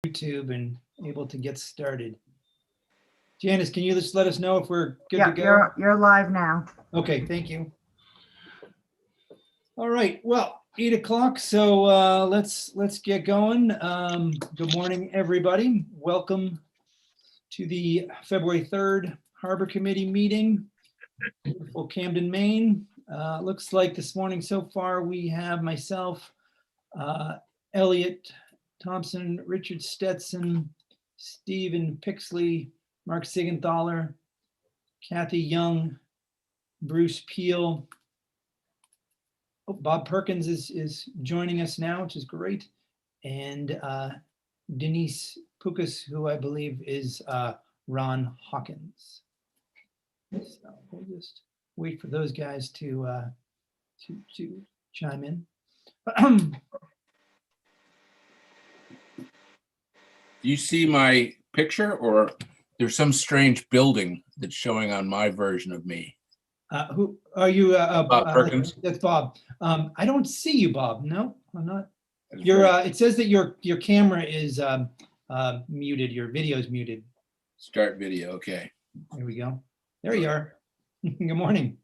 YouTube and able to get started. Janice, can you just let us know if we're good Yeah, to go? you're live now. Okay, thank you. All right, well, 8 o'clock, so let's get going. Good morning, everybody. Welcome to the February 3rd Harbor Committee meeting, beautiful Camden, Maine. Looks like this morning so far we have myself, Elliot Thompson, Richard Stetson, Stephen Pixley, Mark Sigenthaler, Kathy Young, Bruce Peel. Oh, Bob Perkins is joining us now, which is great. And Denise Pukas, who I believe is Ron Hawkins. So we'll just wait for those guys to chime in. Do you see my picture, or there's some strange building that's showing on my version of me? Who are you? Bob Perkins. That's Bob. I don't see you, Bob. No, I'm not. That's Your right. it says that your camera is muted. Your video is muted. Start video. Okay. There we go. There you are. Good morning.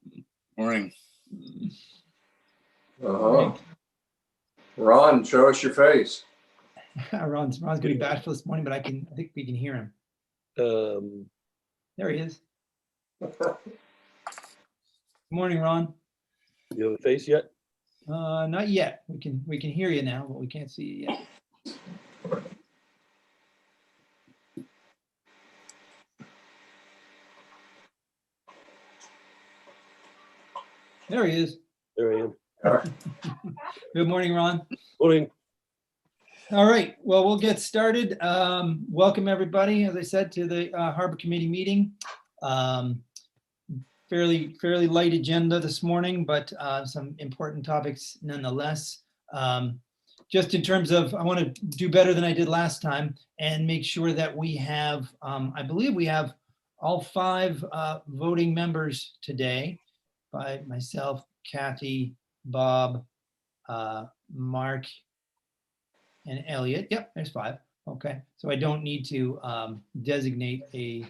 Morning. Ron, show us your face. Ron's getting bashful this morning, but I think we can hear him. There he is. Good morning, Ron. You have a face yet? Not yet. We can hear you now, but we can't see you yet. There he is. There I am. Good morning, Ron. Morning. All right, well, we'll get started. Welcome, everybody, as I said, to the Harbor Committee meeting. Fairly light agenda this morning, but some important topics nonetheless. Just in terms of, I want to do better than I did last time and make sure that we have, I believe we have all 5 voting members today, by myself, Kathy, Bob, Mark, and Elliot. Yep, there's 5. Okay, so I don't need to designate a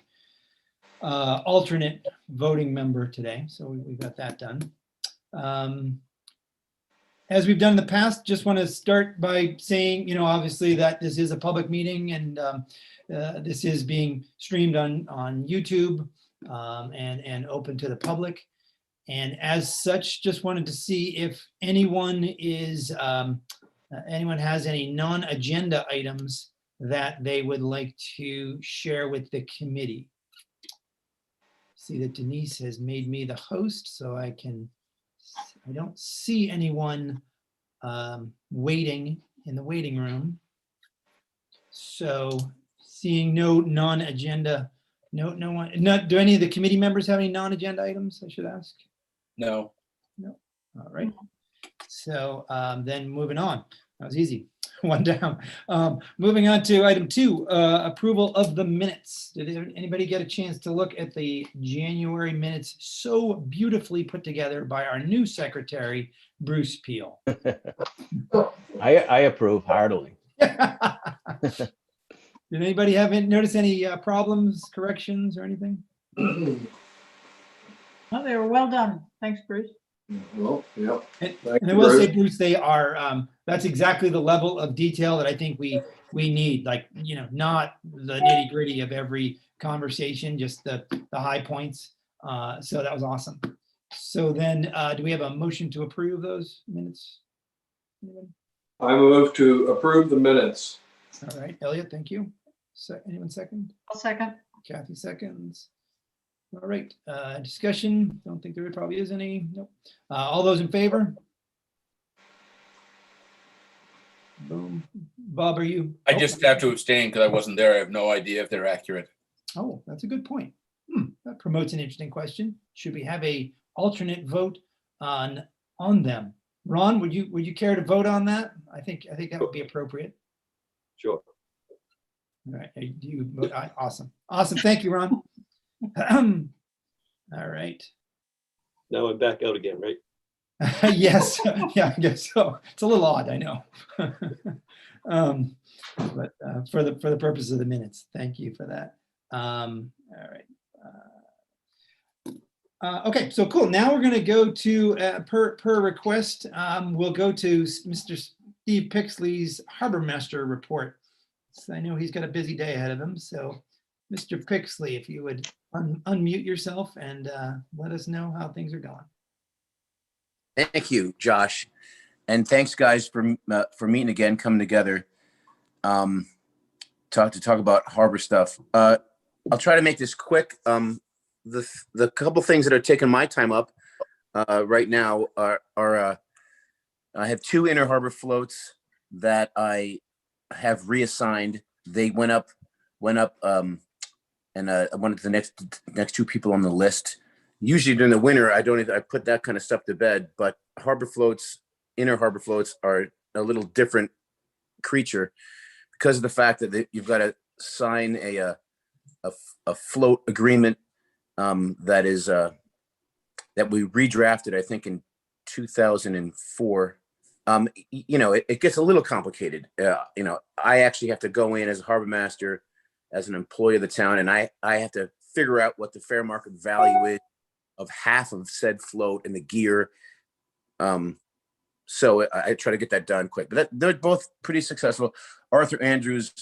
alternate voting member today. So we've got that done. As we've done in the past, just want to start by saying, obviously that this is a public meeting and this is being streamed on YouTube and open to the public. And as such, just wanted to see if anyone has any non-agenda items that they would like to share with the committee. See that Denise has made me the host, so I don't see anyone waiting in the waiting room. So seeing no non-agenda, no one, do any of the committee members have any non-agenda items, I should ask? No. All right. So then moving on. That was easy. One down. Moving on to item 2, approval of the minutes. Did anybody get a chance to look at the January minutes so beautifully put together by our new secretary, Bruce Peel? I approve heartily. Did anybody notice any problems, corrections, or anything? Oh, they were well done. Thanks, Bruce. Well, yeah. And Thank I you, will say, Bruce. Bruce, they are, that's exactly the level of detail that I think we need, like, not the nitty gritty of every conversation, just the high points. So that was awesome. So then do we have a motion to approve those minutes? Anybody? I move to approve the minutes. All right, Elliot, thank you. Anyone second? I'll second. Kathy seconds. All right, discussion. Don't think there probably is any. Nope. All those in favor? Boom. Bob, are you? I just have to abstain because I wasn't there. I have no idea if they're accurate. Oh, that's a good point. That promotes an interesting question. Should we have a alternate vote on them? Ron, would you care to vote on that? I think that would be appropriate. Sure. All right. Do you vote? Awesome. Awesome. Thank you, Ron. All right. Now I'm back out again, right? Yes, yeah, I guess so. It's a little odd, I know. But for the purpose of the minutes, thank you for that. All right. Okay, so cool. Now we're going to go to, per request, we'll go to Mr. Steve Pixley's Harbor Master report. So I know he's got a busy day ahead of him. So Mr. Pixley, if you would unmute yourself and let us know how things are going. Thank you, Josh. And thanks, guys, for meeting again, coming together, talk about harbor stuff. I'll try to make this quick. The couple things that are taking my time up right now are I have 2 inner harbor floats that I have reassigned. They went up, and I wanted the next 2 people on the list. Usually during the winter, I put that kind of stuff to bed, but harbor floats, inner harbor floats are a little different creature because of the fact that you've got to sign a float agreement that we redrafted, I think, in 2004. It gets a little complicated. I actually have to go in as a harbor master, as an employee of the town, and I have to figure out what the fair market value is of half of said float and the gear. So I try to get that done quick, but they're both pretty successful. Arthur Andrews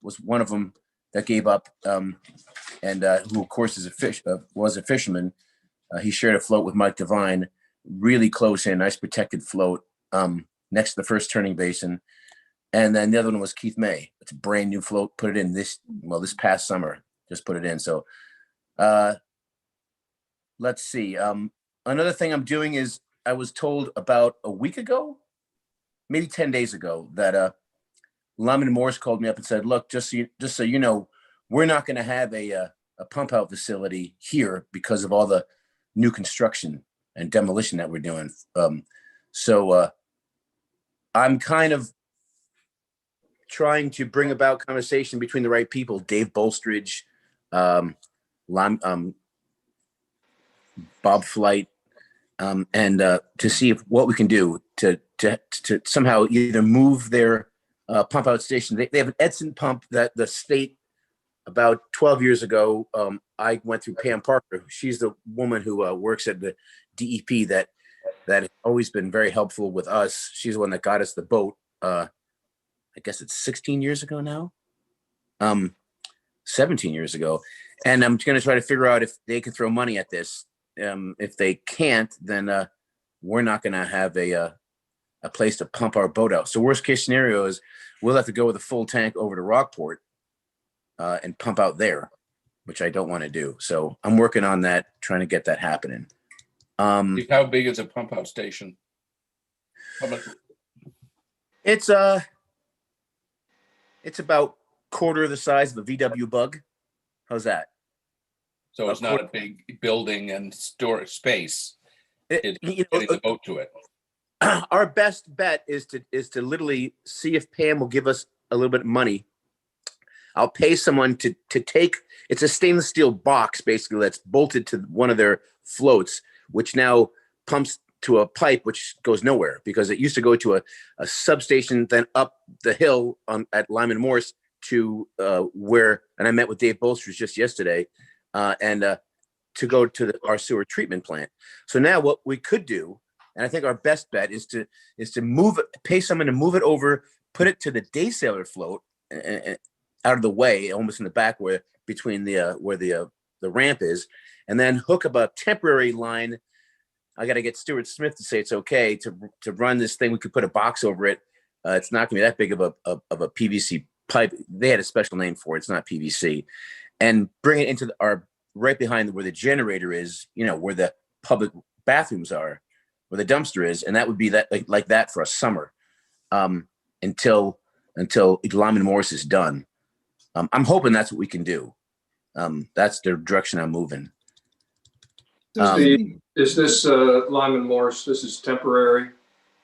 was one of them that gave up, and who of course was a fisherman. He shared a float with Mike Devine, really close in, nice protected float, next to the first turning basin. And then the other one was Keith May. It's a brand new float, put it in this past summer, just put it in. So let's see. Another thing I'm doing is I was told about a week ago, maybe 10 days ago, that Lyman Morse called me up and said, look, just so you know, we're not going to have a pump out facility here because of all the new construction and demolition that we're doing. So I'm kind of trying to bring about conversation between the right people, Dave Bolstridge, Bob Flight, and to see what we can do to somehow either move their pump out station. They have an Edson pump that the state, about 12 years ago, I went through Pam Parker. She's the woman who works at the DEP that has always been very helpful with us. She's the one that got us the boat. I guess it's 16 years ago now, 17 years ago. And I'm going to try to figure out if they can throw money at this. If they can't, then we're not going to have a place to pump our boat out. So worst case scenario is we'll have to go with a full tank over to Rockport and pump out there, which I don't want to do. So I'm working on that, trying to get that happening. How big is a pump out station? How much? It's about quarter of the size of a VW Bug. How's that? So it's not a big building and storage space. It's getting the boat to it. Our best bet is to literally see if Pam will give us a little bit of money. I'll pay someone to take, it's a stainless steel box basically that's bolted to one of their floats, which now pumps to a pipe which goes nowhere because it used to go to a substation, then up the hill at Lyman Morse to where, and I met with Dave Bolsters just yesterday, and to go to our sewer treatment plant. So now what we could do, and I think our best bet is to move it, pay someone to move it over, put it to the day sailor float out of the way, almost in the back where between where the ramp is, and then hook up a temporary line. I got to get Stuart Smith to say it's okay to run this thing. We could put a box over it. It's not going to be that big of a PVC pipe. They had a special name for it. It's not PVC, and bring it into our right behind where the generator is. Where the public bathrooms are, where the dumpster is, and that would be that like that for a summer, until Lyman Morse is done. I'm hoping that's what we can do. That's the direction I'm moving. Is this Lyman Morse? This is temporary?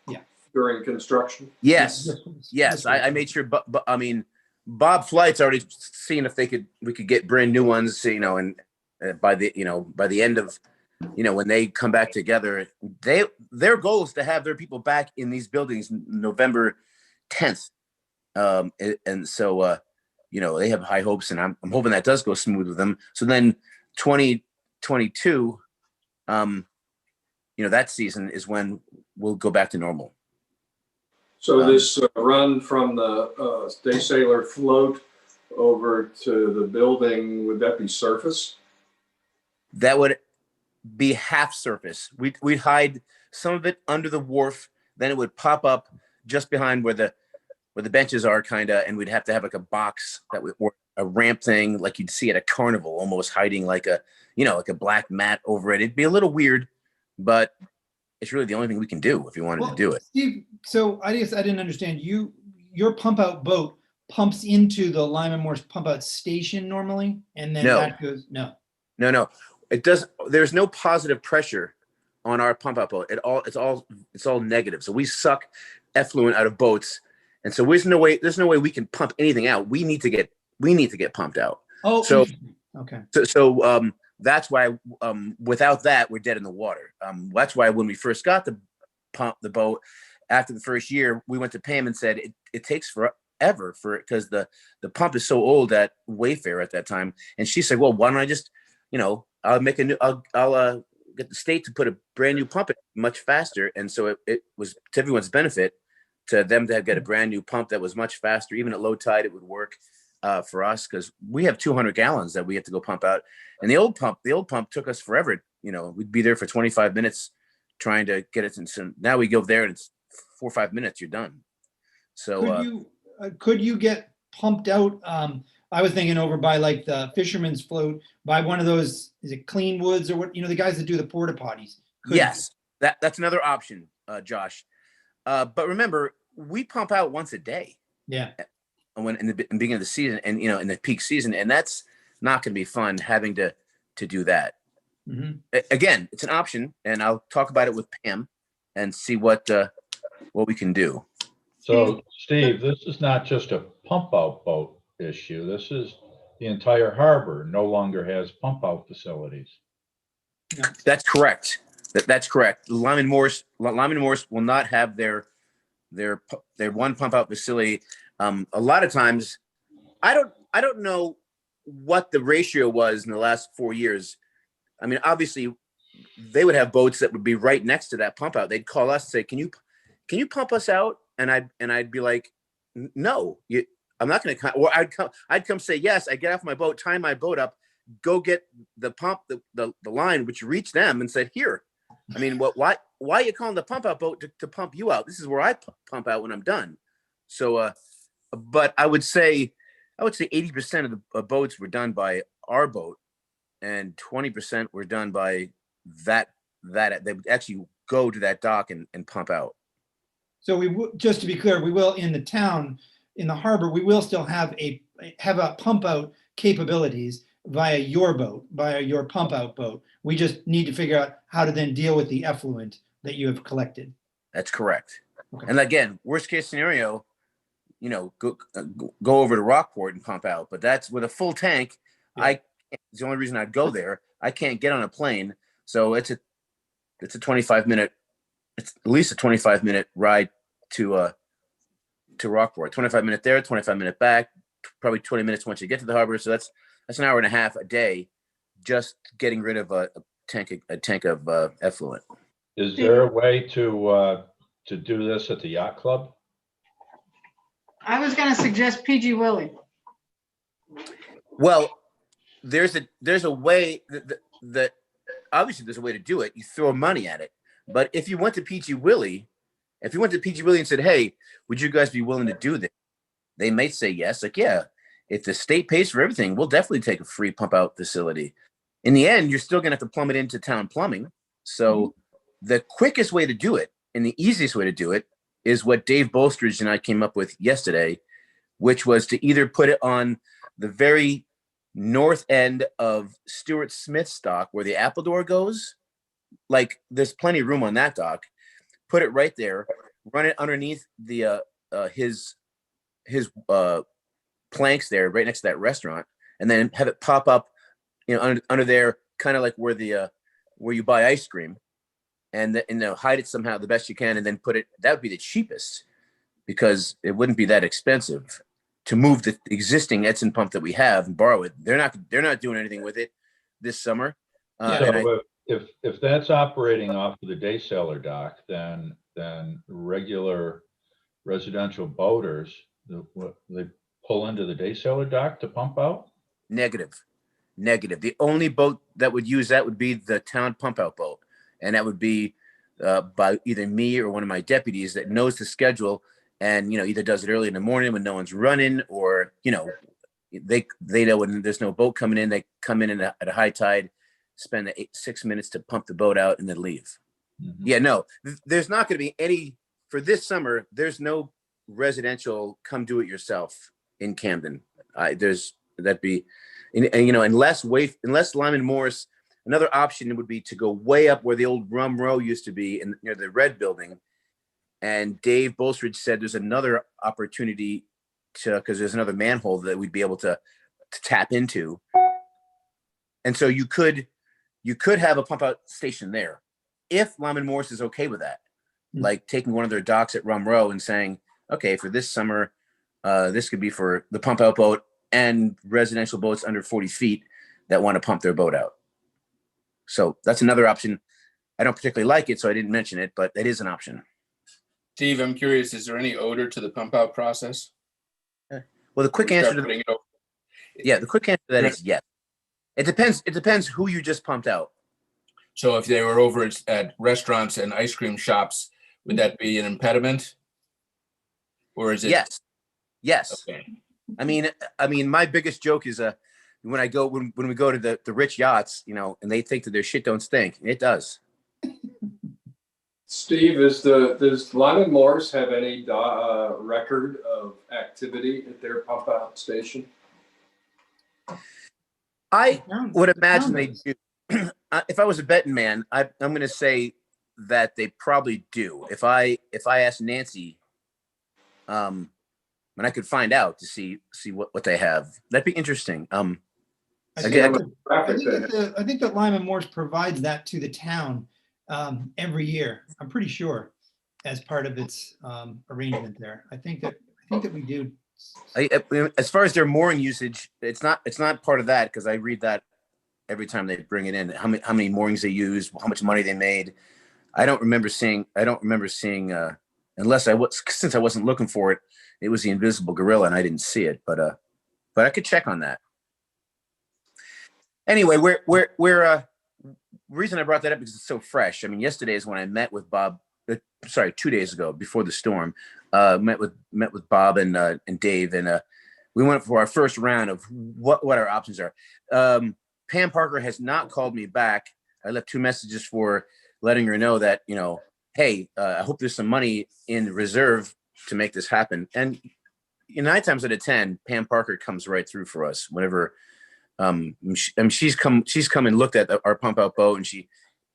Yeah. During construction? Yes. I made sure, but I mean, Bob Flight's already seen if we could get brand new ones, and by the end of when they come back together, their goal is to have their people back in these buildings November 10th. And so, they have high hopes, and I'm hoping that does go smooth with them. So then 2022, that season is when we'll go back to normal. So this run from the Day Sailor float over to the building, would that be surface? That would be half surface. We'd hide some of it under the wharf, then it would pop up just behind where the benches are, kind of, and we'd have to have like a box or a ramp thing like you'd see at a carnival, almost hiding like a black mat over it. It'd be a little weird, but it's really the only thing we can do if you wanted to do it. Steve, so I guess I didn't understand. Your pump out boat pumps into the Lyman Morse pump out station normally, and then No. that goes, no. No, it does. There's no positive pressure on our pump out boat. It's all negative. So we suck effluent out of boats, and so there's no way we can pump anything out. We need to get pumped out. Oh, So- interesting. Okay. So that's why without that we're dead in the water. That's why when we first got the boat after the first year, we went to Pam and said it takes forever because the pump is so old at Wayfair at that time, and she said, well, why don't I just I'll make I'll get the state to put a brand new pump in much faster. And so it was to everyone's benefit to them to get a brand new pump that was much faster. Even at low tide, it would work for us because we have 200 gallons that we have to go pump out. And the old pump took us forever. We'd be there for 25 minutes trying to get it. And so now we go there and it's 4 or 5 minutes, you're done. So Could you get pumped out? I was thinking over by like the fisherman's float by one of those, is it Clean Woods or what, the guys that do the porta potties. yes, that's another option, Josh. But remember, we pump out once a day. Yeah. When in the beginning of the season, and in the peak season, and that's not going to be fun having to do that. Mm-hmm. Again, it's an option, and I'll talk about it with Pam and see what we can do. So Steve, this is not just a pump out boat issue. This is the entire harbor no longer has pump out facilities. That's correct. That's correct. Lyman Morse will not have their one pump out facility. A lot of times, I don't know what the ratio was in the last 4 years. I mean, obviously, they would have boats that would be right next to that pump out. They'd call us and say, "Can you pump us out?" And I'd be like, "No, I'm not going to come." Or I'd come say yes. I get off my boat, tie my boat up, go get the pump, the line, which reached them and said, "Here." I mean, why are you calling the pump out boat to pump you out? This is where I pump out when I'm done. So, but I would say 80% of the boats were done by our boat, and 20% were done by that they would actually go to that dock and pump out. So just to be clear, we will in the town, in the harbor, we will still have a pump out capabilities via your boat, via your pump out boat. We just need to figure out how to then deal with the effluent that you have collected. That's correct. Okay. And again, worst case scenario, go over to Rockport and pump out. But that's with a full tank. Yeah. It's the only reason I'd go there. I can't get on a plane, so it's a 25-minute. It's at least a 25-minute ride to Rockport. 25-minute there, 25-minute back, probably 20 minutes once you get to the harbor. So that's an hour and a half a day, just getting rid of a tank of effluent. Is there a way to do this at the yacht club? I was going to suggest PG Willie. Well, there's a way that obviously there's a way to do it. You throw money at it. But if you went to PG Willie and said, "Hey, would you guys be willing to do this?" They may say yes. Like, yeah, if the state pays for everything, we'll definitely take a free pump out facility. In the end, you're still going to have to plumb it into town plumbing. So the quickest way to do it and the easiest way to do it is what Dave Bolstridge and I came up with yesterday, which was to either put it on the very north end of Stuart Smith's dock where the Appledore goes. Like, there's plenty of room on that dock. Put it right there, run it underneath the his planks there, right next to that restaurant, and then have it pop up, under there, kind of like where the where you buy ice cream and hide it somehow the best you can, and then put it. That would be the cheapest because it wouldn't be that expensive to move the existing Edson pump that we have and borrow it. They're not doing anything with it this summer. So if that's operating off of the day sailor dock, then regular residential boaters, they pull into the day sailor dock to pump out? Negative. The only boat that would use that would be the town pump out boat. And that would be by either me or one of my deputies that knows the schedule and, either does it early in the morning when no one's running, or, they know when there's no boat coming in, they come in at a high tide, spend 6 minutes to pump the boat out and then leave. Mhm. Yeah, no, there's not going to be any for this summer. There's no residential come do it yourself in Camden. Unless Lyman Morris, another option would be to go way up where the old Rum Row used to be near the red building. And Dave Bolstridge said there's another opportunity because there's another manhole that we'd be able to tap into. And so you could have a pump out station there if Lyman Morris is okay with that. Like taking one of their docks at Rum Row and saying, okay, for this summer, this could be for the pump out boat and residential boats under 40 feet that want to pump their boat out. So that's another option. I don't particularly like it, so I didn't mention it, but it is an option. Steve, I'm curious, is there any odor to the pump out process? Well, the quick answer to that is yes. It depends who you just pumped out. So if they were over at restaurants and ice cream shops, would that be an impediment? Or is it? Yes. Okay. I mean, my biggest joke is when we go to the rich yachts, and they think that their shit don't stink. It does. Steve, does Lyman Morris have any record of activity at their pump out station? I would imagine they do. If I was a betting man, I'm going to say that they probably do. If I ask Nancy, and I could find out to see what they have, that'd be interesting. I think that Lyman Morris provides that to the town every year. I'm pretty sure as part of its arrangement there. I think that we do. As far as their mooring usage, it's not part of that because I read that every time they bring it in. How many moorings they use, how much money they made. I don't remember seeing since I wasn't looking for it. It was the invisible gorilla and I didn't see it, but I could check on that. Anyway, reason I brought that up is it's so fresh. I mean, yesterday is when I met with Bob. 2 days ago, before the storm, met with Bob and Dave, and we went for our first round of what our options are. Pam Parker has not called me back. I left 2 messages for letting her know that, hey, I hope there's some money in reserve to make this happen. And 9 times out of 10, Pam Parker comes right through for us whenever. She's come and looked at our pump out boat, and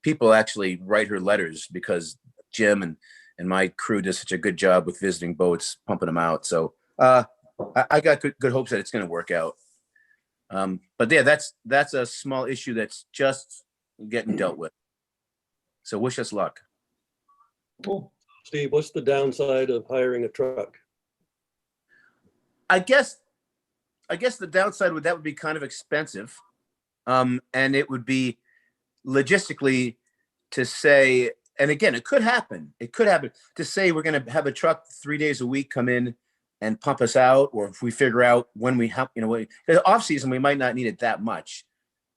people actually write her letters because Jim and my crew does such a good job with visiting boats, pumping them out. So I got good hopes that it's going to work out. But yeah, that's a small issue that's just getting dealt with. So wish us luck. Cool. Steve, what's the downside of hiring a truck? I guess the downside would be kind of expensive. And it would be logistically to say, and again, it could happen to say we're going to have a truck 3 days a week come in and pump us out, or if we figure out when we have, off season, we might not need it that much.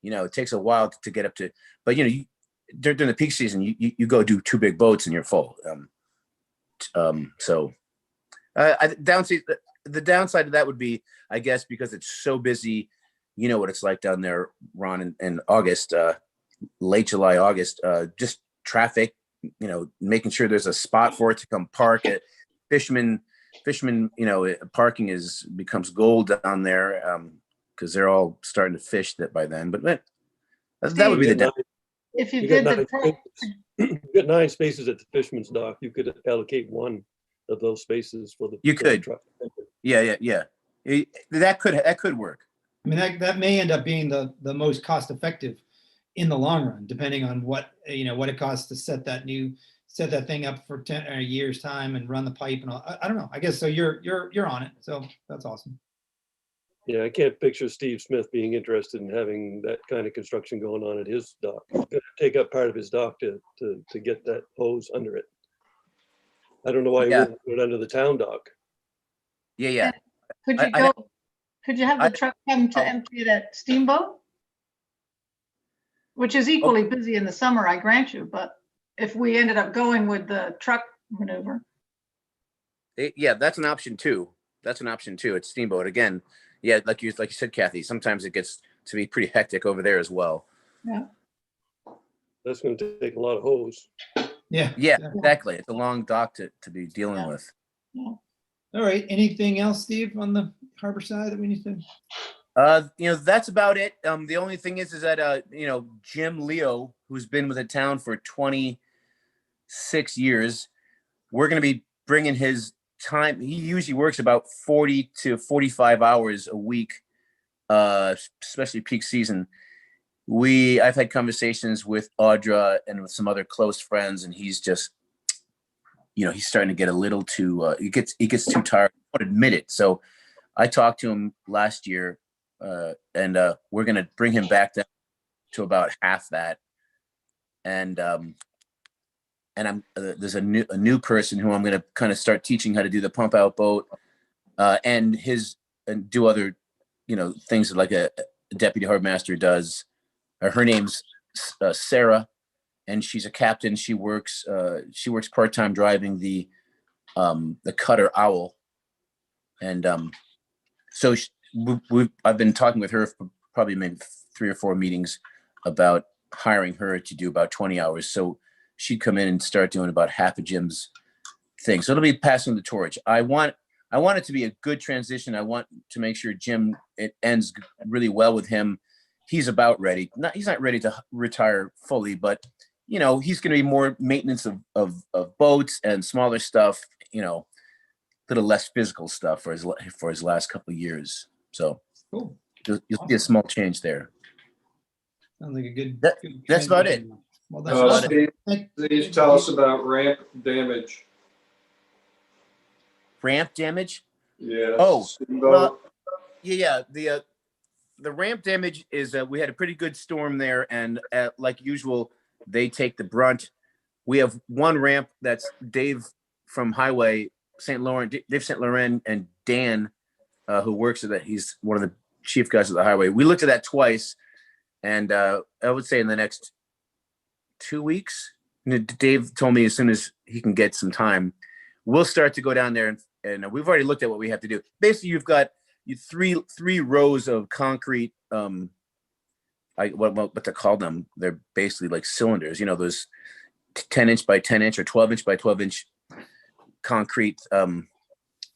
It takes a while to get up to, but during the peak season, you go do 2 big boats and you're full. The downside of that would be, I guess, because it's so busy, what it's like down there, Ron, in August, late July, August, just traffic, making sure there's a spot for it to come park at. Fishermen, parking becomes gold down there because they're all starting to fish that by then. But that would be the downside. If you did You got 9 spaces at the Fisherman's Dock. You could allocate 1 of those spaces for the. You could. Truck. Yeah. That could work. I mean, that may end up being the most cost effective in the long run, depending on what, what it costs to set that thing up for 10 a year's time and run the pipe and all. I don't know. I guess so. You're on it. So that's awesome. Yeah, I can't picture Steve Smith being interested in having that kind of construction going on at his dock. He's gonna take up part of his dock to get that hose under it. I don't know why he Yeah. wouldn't put it under the town dock. Yeah. Could you I- could you have I- the truck come to oh. empty it at Steamboat? Which is equally busy in the summer, I grant you, but if we ended up going with the truck maneuver. Yeah, that's an option too. That's an option too. It's Steamboat again. Yeah, like you said, Kathy. Sometimes it gets to be pretty hectic over there as well. That's gonna take a lot of hose. Yeah. Yeah, exactly. It's a long dock to be dealing Yeah. with. All right. Anything else, Steve, on the harbor side that we need to? That's about it. The only thing is that Jim Leo, who's been with the town for 26 years, we're going to be bringing his time. He usually works about 40 to 45 hours a week, especially peak season. I've had conversations with Audra and with some other close friends, and he's just, he's starting to get a little too, he gets too tired. I won't admit it. So I talked to him last year, and we're going to bring him back down to about half that. And I'm there's a new person who I'm going to kind of start teaching how to do the pump out boat, and do other, things like a deputy harbor master does. Her name's Sarah, and she's a captain. She works part-time driving the cutter Owl, and so I've been talking with her for probably maybe 3 or 4 meetings about hiring her to do about 20 hours. So she'd come in and start doing about half of Jim's thing. So it'll be passing the torch. I want it to be a good transition. I want to make sure it ends really well with him. He's about ready. He's not ready to retire fully, but he's going to be more maintenance of boats and smaller stuff, little less physical stuff for his last couple of years. So Cool. you'll see a small change there. Sounds like a good. That's about it. Well, that's awesome. Steve, Thank- please tell us about ramp damage. Ramp damage? Yeah. Oh, Steamboat. Yeah. The ramp damage is we had a pretty good storm there, and like usual, they take the brunt. We have one ramp that's Dave from Highway St. Laurent, and Dan, who works at that. He's one of the chief guys at the highway. We looked at that twice, and I would say in the next 2 weeks, Dave told me as soon as he can get some time, we'll start to go down there, and we've already looked at what we have to do. Basically, you've got three rows of concrete. What to call them? They're basically like cylinders. Those 10-inch by 10-inch or 12-inch by 12-inch concrete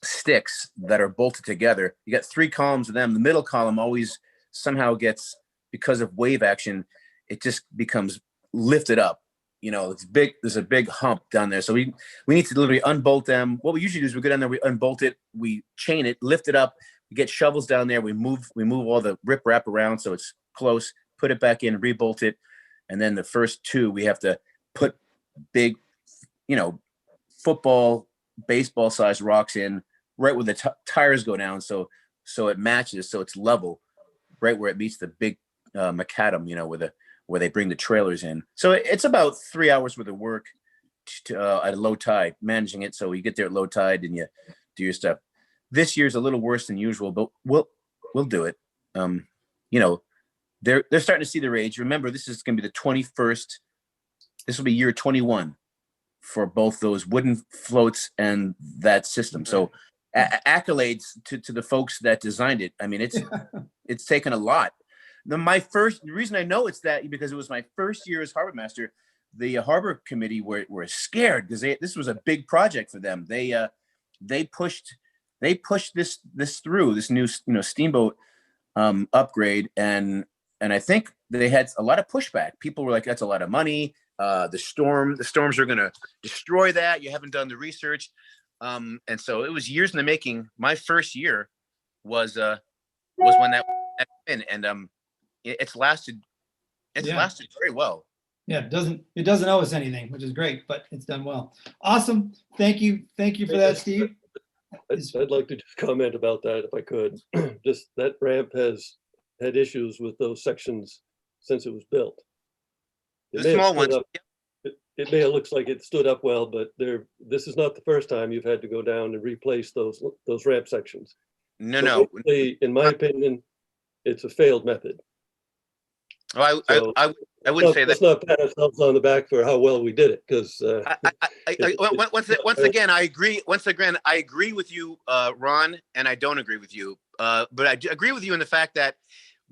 sticks that are bolted together. You got 3 columns of them. The middle column always somehow gets, because of wave action, it just becomes lifted up. It's big. There's a big hump down there. So we need to literally unbolt them. What we usually do is we go down there, we unbolt it, we chain it, lift it up, we get shovels down there, we move all the riprap around so it's close, put it back in, rebolt it. And then the first 2, we have to put big, football, baseball sized rocks in right where the tires go down. So it matches. So it's level right where it meets the big macadam, where they bring the trailers in. So it's about 3 hours worth of work at low tide, managing it. So you get there at low tide and you do your stuff. This year's a little worse than usual, but we'll do it. They're starting to see their age. Remember, this is going to be the 21st. This will be year 21 for both those wooden floats and that system. So accolades to the folks that designed it. I mean, it's taken a lot. The reason I know it's that because it was my first year as harbor master. The harbor committee were scared because this was a big project for them. They pushed this through, this new steamboat upgrade, and I think they had a lot of pushback. People were like, "That's a lot of money. The storms are going to destroy that. You haven't done the research," and so it was years in the making. My first year was when that happened, and it's lasted It's Yeah. lasted very well. Yeah, it doesn't owe us anything, which is great, but it's done well. Awesome. Thank you for that, Steve. I'd like to just comment about that if I could. Just that ramp has had issues with those sections since it was built. It The may have small stood ones. up- It may have looks like it stood up well, but this is not the first time you've had to go down and replace those ramp sections. No, So no. basically, in my opinion, it's a failed method. Oh, So- I wouldn't say that. Let's not pat ourselves on the back for how well we did it, because Once again, I agree. Once again, I agree with you, Ron, and I don't agree with you. But I do agree with you in the fact that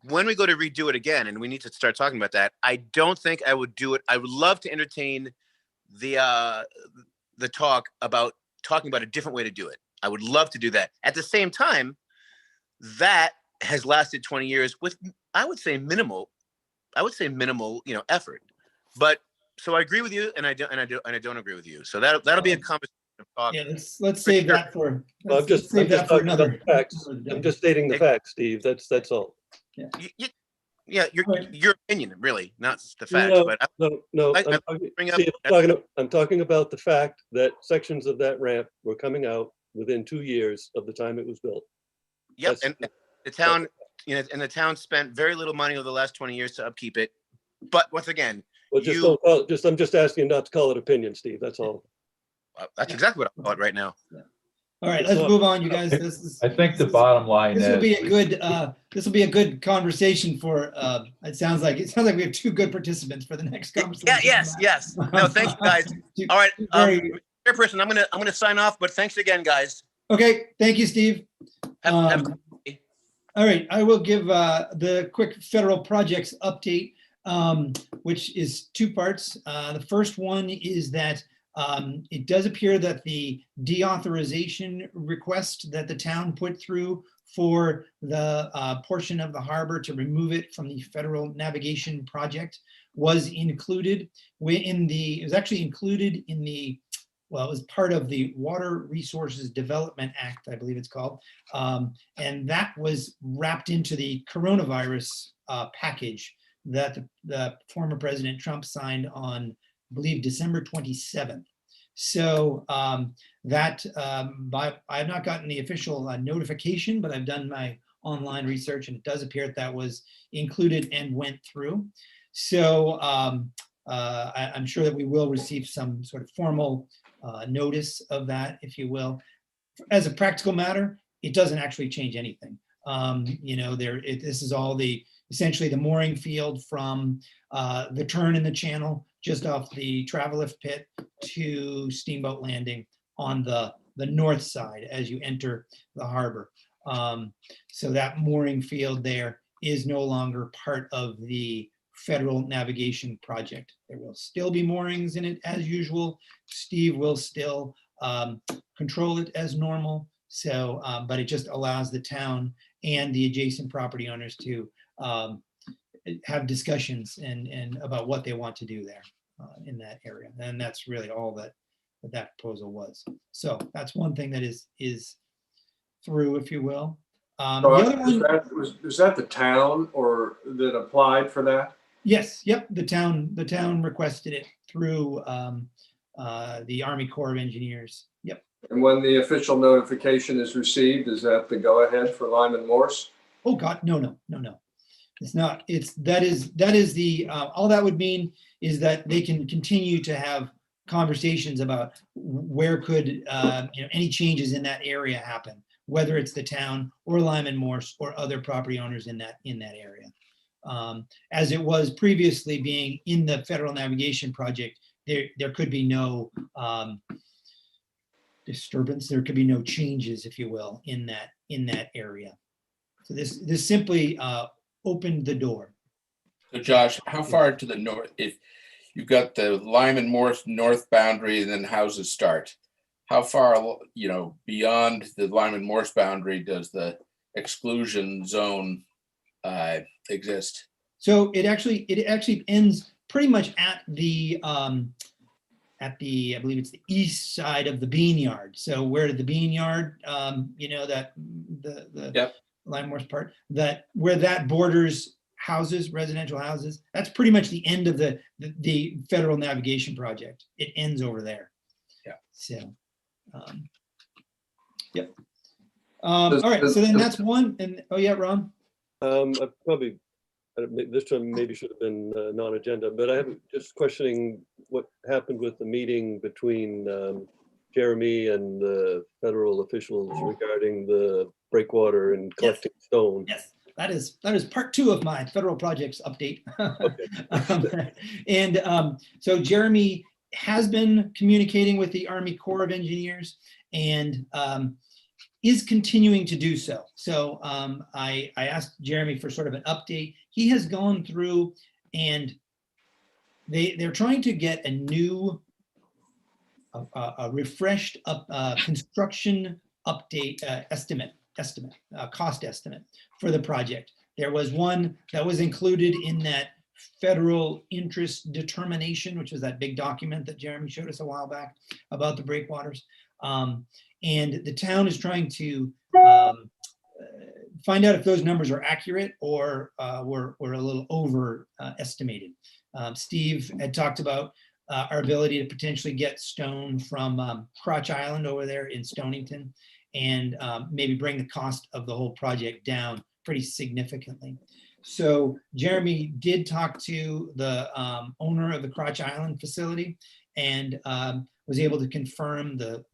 when we go to redo it again, and we need to start talking about that, I don't think I would do it. I would love to entertain the talking about a different way to do it. I would love to do that. At the same time, that has lasted 20 years with, I would say minimal, effort. But so I agree with you, and I don't agree with you. So that'll be a conversation of talk. Yeah, let's save sure. that for. I'm let's just save that for talking about another. the facts. I'm just stating the facts, Steve. That's all. Yeah, Right. your opinion, really, not the facts. No, But No, I- I'm I talking- bring up- see, I'm talking about the fact that sections of that ramp were coming out within 2 years of the time it was built. yep, That's- and the town, and the town spent very little money over the last 20 years to upkeep it. But once again, Well, just You- don't call it, I'm just asking you not to call it opinion, Steve. That's all. that's exactly what I thought right now. All right, It's let's not- move on, you guys. This is. I think the bottom line This will be is, a good, this will be a good conversation for, it sounds like we have two good participants for the next conversation. Yeah, yes. No, thank you, guys. All right, Very- Chairperson, I'm gonna sign off, but thanks again, guys. Okay, thank you, Steve. Have All right, I will give the quick federal projects update, which is two parts. The first one is that it does appear that the deauthorization request that the town put through for the portion of the harbor to remove it from the federal navigation project was included it was actually included in the, well, it was part of the Water Resources Development Act, I believe it's called. And that was wrapped into the coronavirus package that the former President Trump signed on, I believe, December 27th. So I have not gotten the official notification, but I've done my online research, and it does appear that was included and went through. So I'm sure that we will receive some sort of formal notice of that, if you will. As a practical matter, it doesn't actually change anything. This is all essentially the mooring field from the turn in the channel just off the travel lift pit to Steamboat Landing on the north side as you enter the harbor. So that mooring field there is no longer part of the federal navigation project. There will still be moorings in it as usual. Steve will still control it as normal. So, but it just allows the town and the adjacent property owners to have discussions and about what they want to do there in that area. And that's really all that proposal was. So that's one thing that is through, if you will. The other one, Was that the town or that applied for that? yes, yep, the town requested it through the Army Corps of Engineers. Yep. And when the official notification is received, is that the go-ahead for Lyman Morse? Oh, God, no. It's not. That is the, all that would mean is that they can continue to have conversations about where could, any changes in that area happen, whether it's the town or Lyman Morse or other property owners in that area. As it was previously being in the federal navigation project, there could be no disturbance. There could be no changes, if you will, in that area. So this simply opened the door. So Josh, how far to the north, if you've got the Lyman Morse north boundary and then houses start, how far, beyond the Lyman Morse boundary does the exclusion zone exist? So it actually ends pretty much at the I believe it's the east side of the bean yard. So where the bean yard, that the Yep. Lyman Morse part, that where that borders houses, residential houses. That's pretty much the end of the federal navigation project. It ends over there. Yeah. So, yep. All right, so then that's one, and, oh yeah, Ron? I probably, this time maybe should have been non-agenda, but I have just questioning what happened with the meeting between Jeremy and the federal officials regarding the breakwater and collecting stone. Yes, that is part 2 of my federal projects update. So Jeremy has been communicating with the Army Corps of Engineers and is continuing to do so. So I asked Jeremy for sort of an update. He has gone through and they're trying to get a new, a refreshed construction update cost estimate for the project. There was one that was included in that federal interest determination, which was that big document that Jeremy showed us a while back about the breakwaters. And the town is trying to find out if those numbers are accurate or were a little overestimated. Steve had talked about our ability to potentially get stone from Crotch Island over there in Stonington and maybe bring the cost of the whole project down pretty significantly. So Jeremy did talk to the owner of the Crotch Island facility and was able to confirm the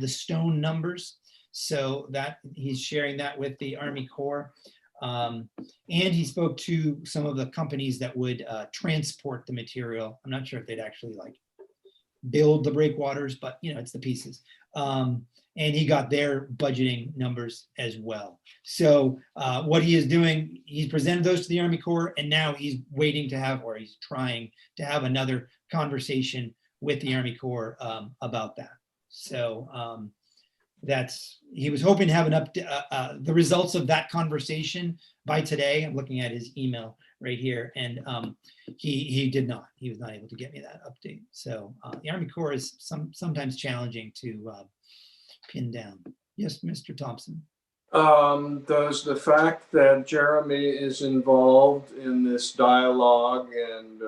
stone numbers. So that he's sharing that with the Army Corps. And he spoke to some of the companies that would transport the material. I'm not sure if they'd actually like build the breakwaters, but you know, it's the pieces. And he got their budgeting numbers as well. So what he is doing, he's presented those to the Army Corps, and now he's waiting to have, or he's trying to have another conversation with the Army Corps about that. So he was hoping to have the results of that conversation by today. I'm looking at his email right here, and he did not. He was not able to get me that update. So the Army Corps is sometimes challenging to pin down. Yes, Mr. Thompson. Does the fact that Jeremy is involved in this dialogue and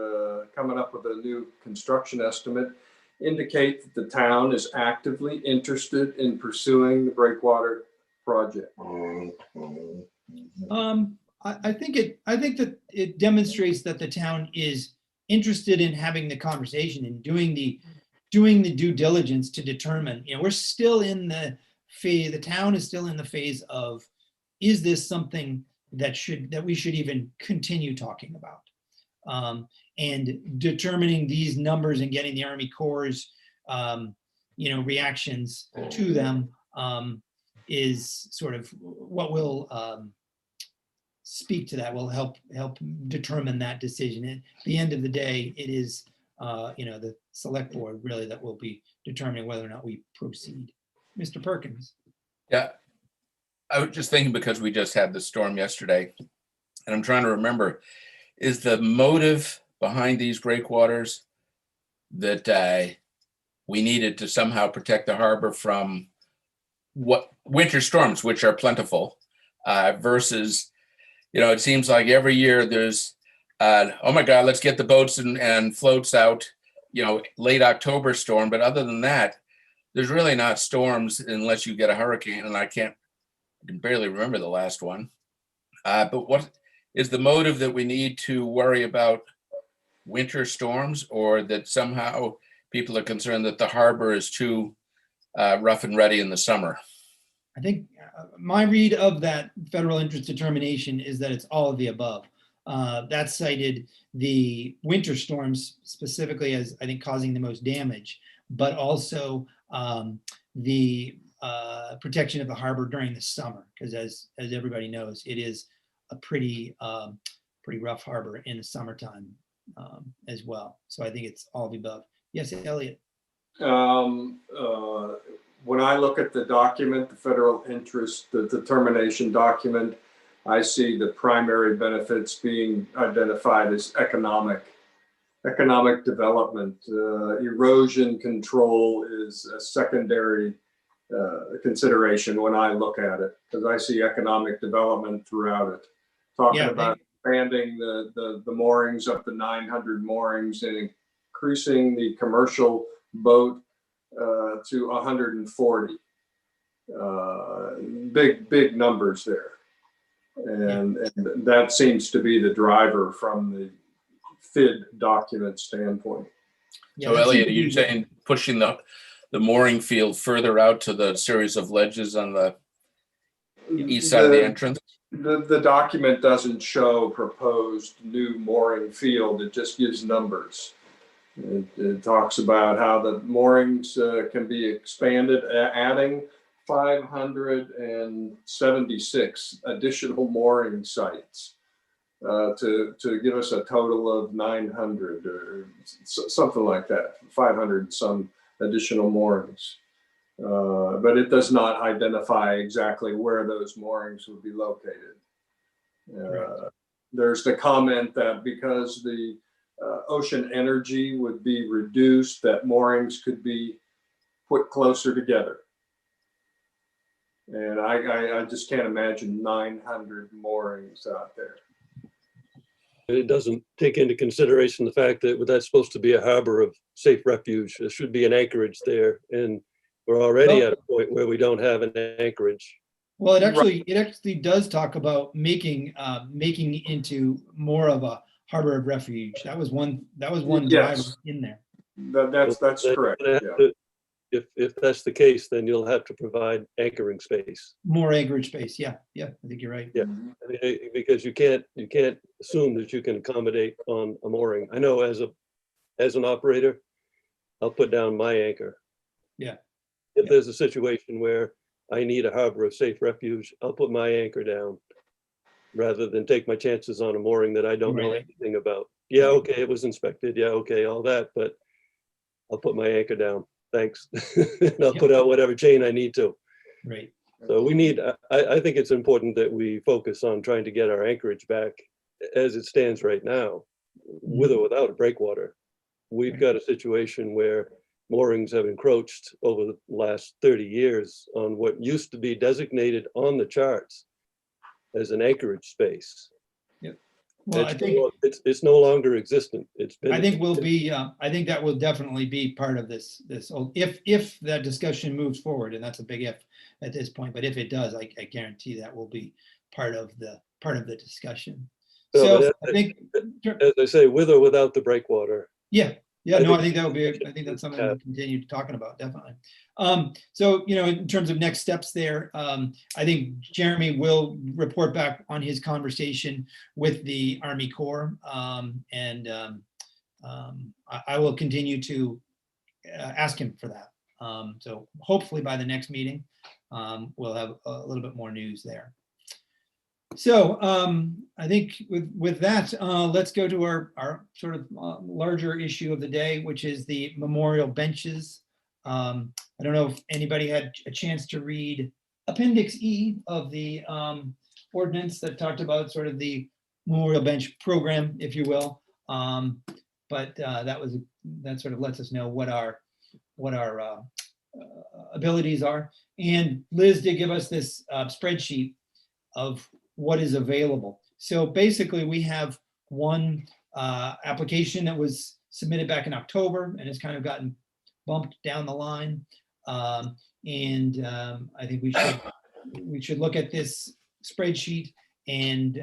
coming up with a new construction estimate indicate that the town is actively interested in pursuing the breakwater project? I think that it demonstrates that the town is interested in having the conversation and doing the due diligence to determine, you know, we're still in the phase, the town is still in the phase of, is this something that we should even continue talking about? And determining these numbers and getting the Army Corps' you know, reactions to them is sort of what will speak to that, will help determine that decision. At the end of the day, it is you know, the select board really that will be determining whether or not we proceed. Mr. Perkins. Yeah, I was just thinking because we just had the storm yesterday, and I'm trying to remember, is the motive behind these breakwaters that we needed to somehow protect the harbor from what winter storms, which are plentiful, versus, you know, it seems like every year there's, oh my God, let's get the boats and floats out, you know, late October storm. But other than that, there's really not storms unless you get a hurricane. And I can barely remember the last one. But what is the motive that we need to worry about winter storms, or that somehow people are concerned that the harbor is too rough and ready in the summer? I think my read of that federal interest determination is that it's all of the above. That cited the winter storms specifically as, I think, causing the most damage, but also the protection of the harbor during the summer, because as everybody knows, it is a pretty rough harbor in the summertime as well. So I think it's all of the above. Yes, Elliot. When I look at the document, the federal interest, the determination document, I see the primary benefits being identified as economic development. Erosion control is a secondary consideration when I look at it, because I see economic development throughout it. Talking about expanding the moorings up to 900 moorings and increasing the commercial boat to 140. Big numbers there. And that seems to be the driver from the FID document standpoint. Yeah, So that seemed Elliot, to are you be- saying pushing the mooring field further out to the series of ledges on the east side of the entrance? The document doesn't show proposed new mooring field. It just gives numbers. It talks about how the moorings can be expanded, adding 576 additional mooring sites to give us a total of 900 or something like that, 500 some additional moorings. But it does not identify exactly where those moorings would be located. There's the comment that because the ocean energy would be reduced, that moorings could be put closer together. And I just can't imagine 900 moorings out there. It doesn't take into consideration the fact that that's supposed to be a harbor of safe refuge. There should be an anchorage there, and we're already at a point where we don't have an anchorage. Well, it actually does talk about making into more of a harbor of refuge. That was one driver Yes. in there. That's Then correct. you'll have Yeah. to- If that's the case, then you'll have to provide anchoring space. More anchorage space. Yeah, I think you're right. Yeah. I mean, because you can't assume that you can accommodate on a mooring. I know as an operator, I'll put down my anchor. Yeah. If Yeah. there's a situation where I need a harbor of safe refuge, I'll put my anchor down rather than take my chances on a mooring that I don't know Right. anything about. Yeah, okay, it was inspected. Yeah, okay, all that, but I'll put my anchor down. Thanks. And I'll Yep. put out whatever chain I need to. Right. So we need, I think it's important that we focus on trying to get our anchorage back as it stands right now, with or without a breakwater. We've got a situation where moorings have encroached over the last 30 years on what used to be designated on the charts as an anchorage space. Well, It's no longer existent. It's been. I think I think that will definitely be part of this, if that discussion moves forward, and that's a big if at this point, but if it does, I guarantee that will be part of the discussion. No, So but I think, As I say, with or without the breakwater. yeah, I no, I think think that would be, I think that's something we'll continue talking about, definitely. So, in terms of next steps there, I think Jeremy will report back on his conversation with the Army Corps. And I will continue to ask him for that. So hopefully by the next meeting, we'll have a little bit more news there. So I think with that, let's go to our sort of larger issue of the day, which is the memorial benches. I don't know if anybody had a chance to read Appendix E of the ordinance that talked about sort of the memorial bench program, if you will. But that sort of lets us know what our abilities are. And Liz did give us this spreadsheet of what is available. So basically we have one application that was submitted back in October and has kind of gotten bumped down the line. I think we should look at this spreadsheet, and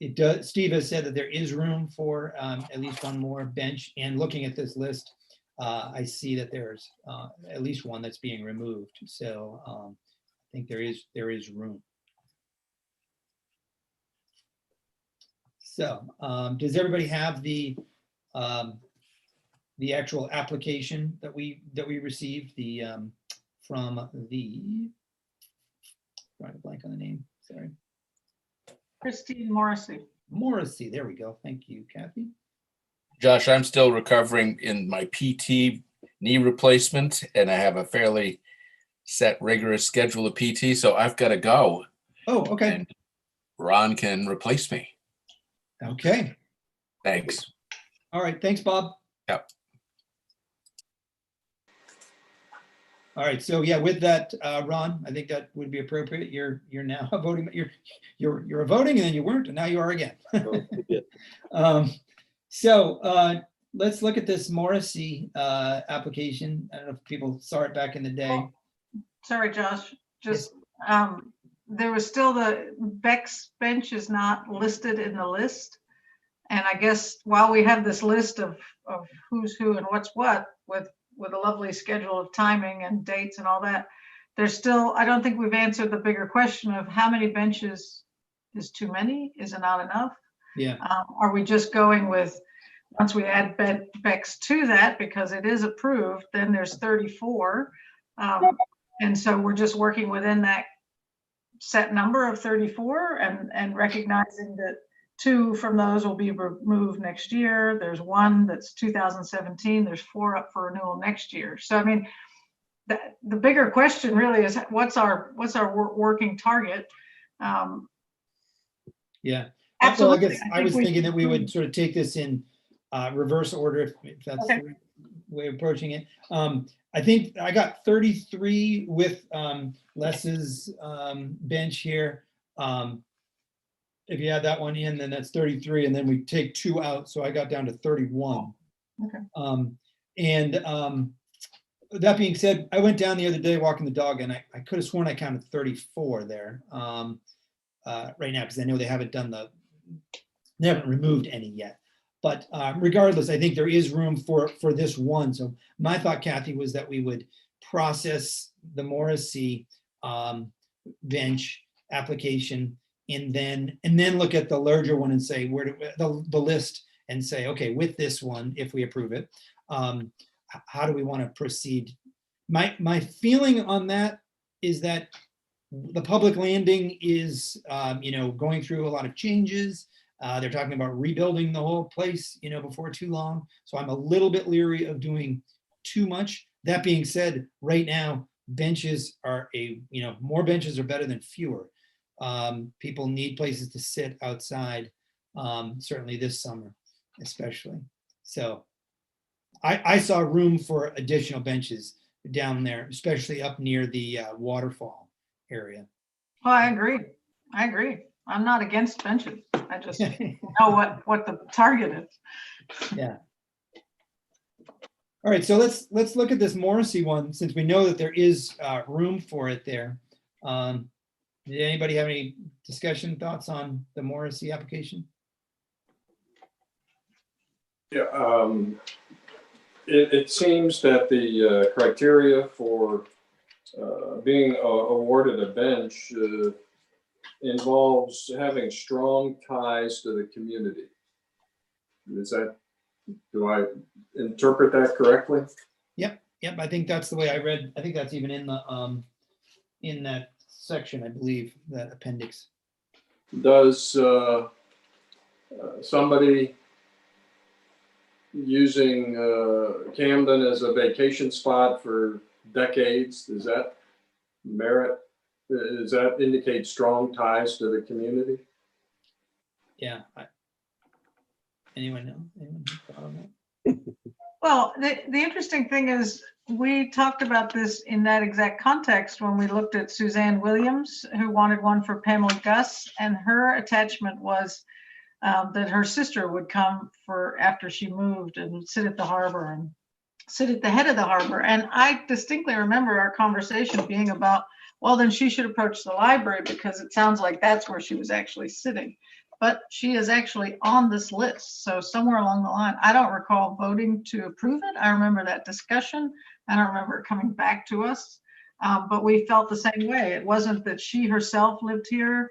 it does. Steve has said that there is room for at least one more bench, and looking at this list, I see that there's at least one that's being removed. So I think there is room. So does everybody have the actual application that we received from the, drawing a blank on the name, sorry. Christine Morrissey. Morrissey, there we go. Thank you, Kathy. Josh, I'm still recovering in my PT knee replacement, and I have a fairly set, rigorous schedule of PT, so I've got to go. Oh, okay. And Ron can replace me. Okay. Thanks. All right. Thanks, Bob. Yep. All right, so yeah, with that, Ron, I think that would be appropriate. You're now voting, you're voting and then you weren't, and now you are again. Yeah. So let's look at this Morrissey application. I don't know if people saw it back in the day. Sorry, Josh, just, there was still the Beck's bench is not listed in the list. And I guess while we have this list of who's who and what's what with a lovely schedule of timing and dates and all that, there's still, I don't think we've answered the bigger question of how many benches is too many? Is it not enough? Yeah, Are we just going with, once we add Beck's to that, because it is approved, then there's 34. And so we're just working within that set number of 34 and recognizing that 2 from those will be removed next year. There's 1 that's 2017. There's 4 up for renewal next year. So, I mean, the bigger question really is what's our working target? yeah. Well, I Absolutely. guess I was think thinking that we would sort of take this in reverse order, if that's Okay. the right way of approaching it. I think I got 33 with Les's bench here. If you add that one in, then that's 33, and then we take 2 out, so I got down to 31. Okay. That being said, I went down the other day walking the dog, and I could have sworn I counted 34 there right now, because I know they haven't removed any yet. But regardless, I think there is room for this one. So my thought, Kathy, was that we would process the Morrissey bench application and then look at the larger one and say where the list and say, okay, with this one, if we approve it, how do we want to proceed? My feeling on that is that the public landing is going through a lot of changes. They're talking about rebuilding the whole place, before too long. So I'm a little bit leery of doing too much. That being said, right now, benches are more benches are better than fewer. People need places to sit outside, certainly this summer, especially. So I saw room for additional benches down there, especially up near the waterfall area. Well, I agree. I'm not against benches. I just know what the target is. Yeah. All right, so let's look at this Morrissey one, since we know that there is room for it there. Did anybody have any discussion, thoughts on the Morrissey application? Yeah, it seems that the criteria for being awarded a bench involves having strong ties to the community. Do I interpret that correctly? Yep, I think that's the way I read. I think that's even in the in that section, I believe, that appendix. Does somebody using Camden as a vacation spot for decades, does that indicate strong ties to the community? Yeah. Anyone know? Anyone thought on that? Well, the interesting thing is we talked about this in that exact context when we looked at Suzanne Williams, who wanted one for Pamela Gus, and her attachment was that her sister would come for after she moved and sit at the harbor and sit at the head of the harbor. And I distinctly remember our conversation being about, well, then she should approach the library because it sounds like that's where she was actually sitting. But she is actually on this list. So somewhere along the line, I don't recall voting to approve it. I remember that discussion. I don't remember it coming back to us. But we felt the same way. It wasn't that she herself lived here.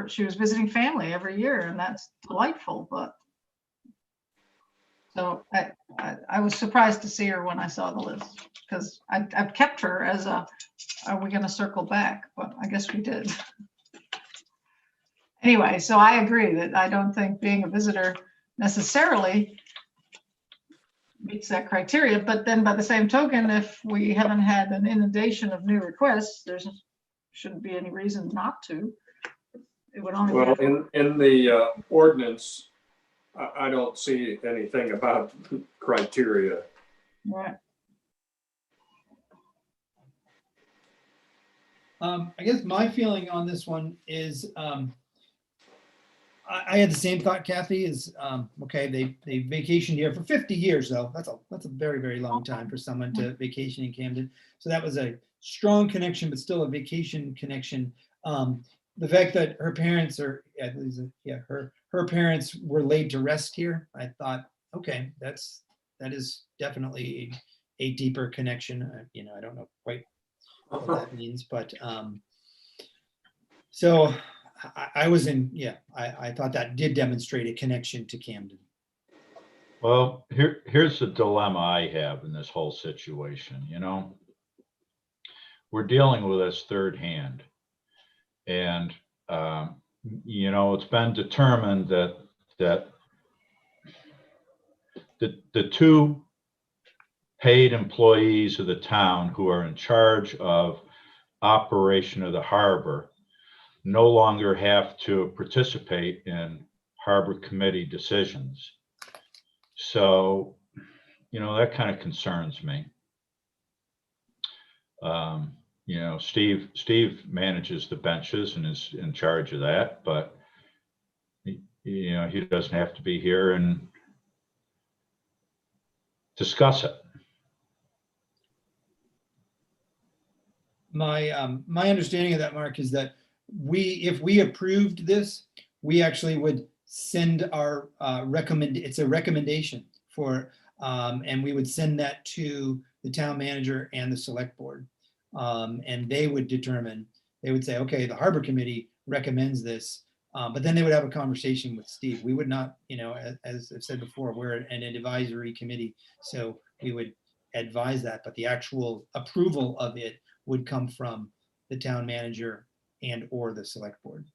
She was visiting family every year, and that's delightful. But so I was surprised to see her when I saw the list, because I've kept her as are we going to circle back? But I guess we did. Anyway, so I agree that I don't think being a visitor necessarily meets that criteria. But then by the same token, if we haven't had an inundation of new requests, there shouldn't be any reason not to. It would only Well, be in the ordinance, I don't see anything about criteria. right. I guess my feeling on this one is, I had the same thought, Kathy, is, okay, they vacationed here for 50 years though. That's a very, very long time for someone to vacation in Camden. So that was a strong connection, but still a vacation connection. The fact that her parents are, her parents were laid to rest here. I thought, okay, that is definitely a deeper connection. I don't know quite what that means, but so I was in, I thought that did demonstrate a connection to Camden. Well, here's the dilemma I have in this whole situation, We're dealing with this third hand. And, it's been determined that the two paid employees of the town who are in charge of operation of the harbor no longer have to participate in harbor committee decisions. So, that kind of concerns me. Steve manages the benches and is in charge of that, but he doesn't have to be here and discuss it. My understanding of that, Mark, is that if we approved this, we actually would send our it's a recommendation for, and we would send that to the town manager and the select board. And they would say, okay, the harbor committee recommends this, but then they would have a conversation with Steve. We would not, as I've said before, we're an advisory committee, so we would advise that, but the actual approval of it would come from the town manager and or the select board.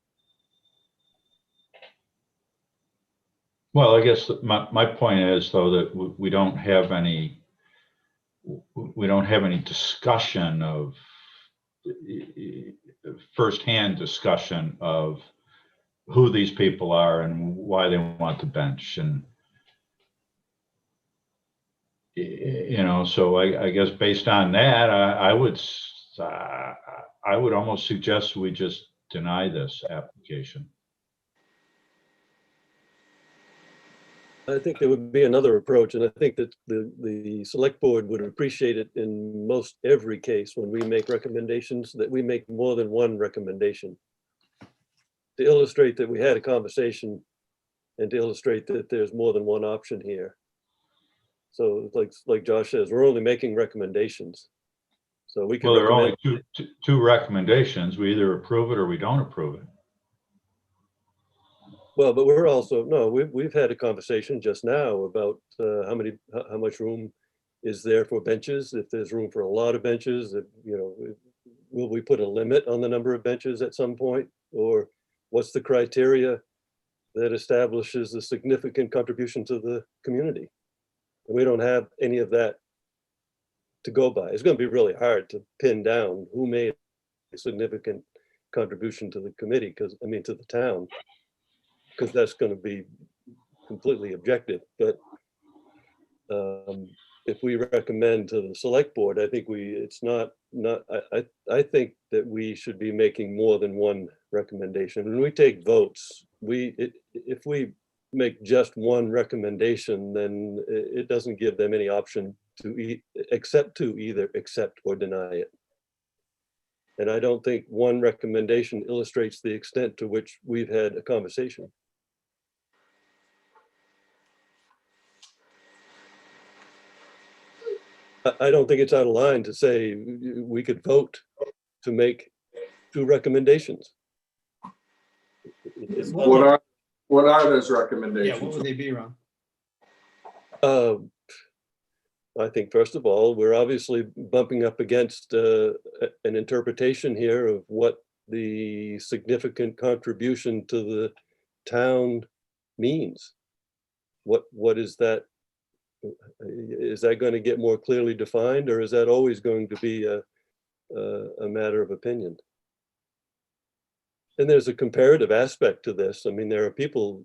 Well, I guess my point is, though, that we don't have any discussion of firsthand discussion of who these people are and why they want the bench. And, so I guess based on that, I would almost suggest we just deny this application. I think there would be another approach, and I think that the select board would appreciate it in most every case when we make recommendations, that we make more than one recommendation to illustrate that we had a conversation and to illustrate that there's more than one option here. So like Josh says, we're only making recommendations. So we can. Well, there are only two recommendations. We either approve it or we don't approve it. Well, but we're also, no, we've had a conversation just now about how much room is there for benches, if there's room for a lot of benches, will we put a limit on the number of benches at some point? Or what's the criteria that establishes a significant contribution to the community? And we don't have any of that to go by. It's going to be really hard to pin down who made a significant contribution to the committee, to the town, because that's going to be completely objective. But if we recommend to the select board, I think I think that we should be making more than one recommendation. When we take votes, if we make just one recommendation, then it doesn't give them any option to either accept or deny it. And I don't think one recommendation illustrates the extent to which we've had a conversation. I don't think it's out of line to say we could vote to make two recommendations. What are those Yeah, recommendations? what would they be, Ron? I think, first of all, we're obviously bumping up against an interpretation here of what the significant contribution to the town means. What is that? Is that going to get more clearly defined, or is that always going to be a matter of opinion? And there's a comparative aspect to this. I mean, there are people's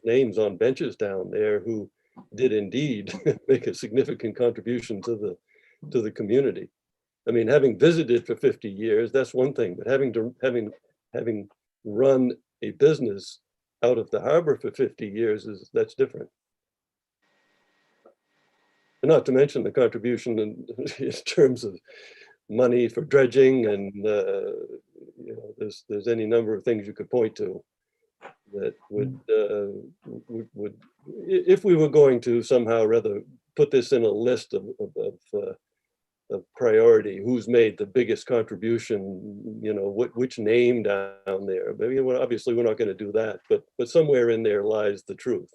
names on benches down there who did indeed make a significant contribution to the community. I mean, having visited for 50 years, that's one thing, but having run a business out of the harbor for 50 years that's different. And not to mention the contribution in terms of money for dredging and, you know, there's any number of things you could point to that would, if we were going to somehow rather put this in a list of priority, who's made the biggest contribution, you know, which name down there. Maybe, well, obviously we're not going to do that, but somewhere in there lies the truth.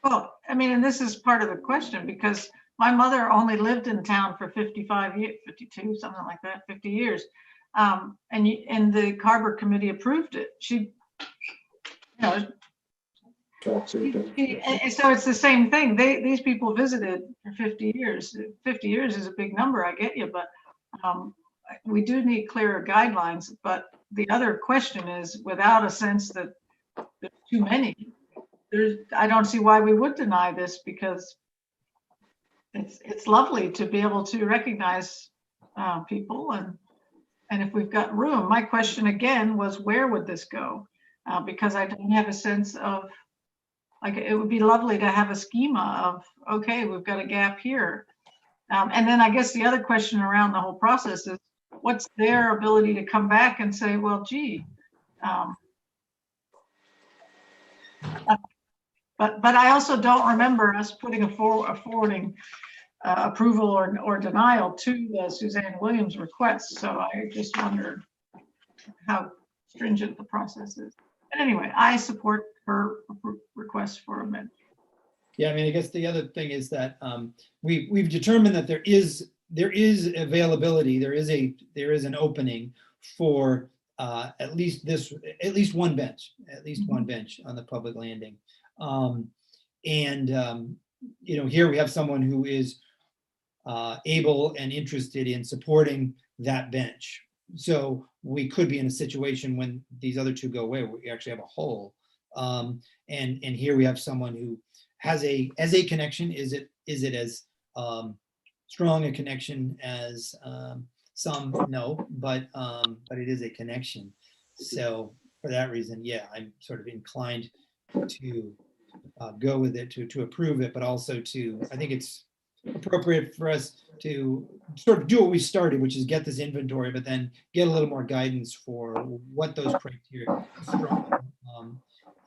Well, I mean, and this is part of the question, because my mother only lived in town for 55 years, 52, something like that, 50 years. And the Harbor Committee approved it. She, you know, and so it's the same thing. These people visited for 50 years. 50 years is a big number, I get you, but we do need clearer guidelines. But the other question is, without a sense that there's too many, I don't see why we would deny this, because it's lovely to be able to recognize people, and if we've got room. My question again was, where would this go? Because I don't have a sense of, like, it would be lovely to have a schema of, okay, we've got a gap here. And then I guess the other question around the whole process is, what's their ability to come back and say, well, gee, but I also don't remember us putting a forwarding approval or denial to the Suzanne Williams request. So I just wondered how stringent the process is. But anyway, I support her request for amendment. Yeah, I mean, I guess the other thing is that we've determined that there is availability, there is an opening for at least one bench on the public landing. You know, here we have someone who is able and interested in supporting that bench. So we could be in a situation when these other two go away, we actually have a hole. And here we have someone who has a connection. Is it as strong a connection as some? No, but it is a connection. So for that reason, yeah, I'm sort of inclined to go with it, to approve it, but also I think it's appropriate for us to sort of do what we started, which is get this inventory, but then get a little more guidance for what those criteria,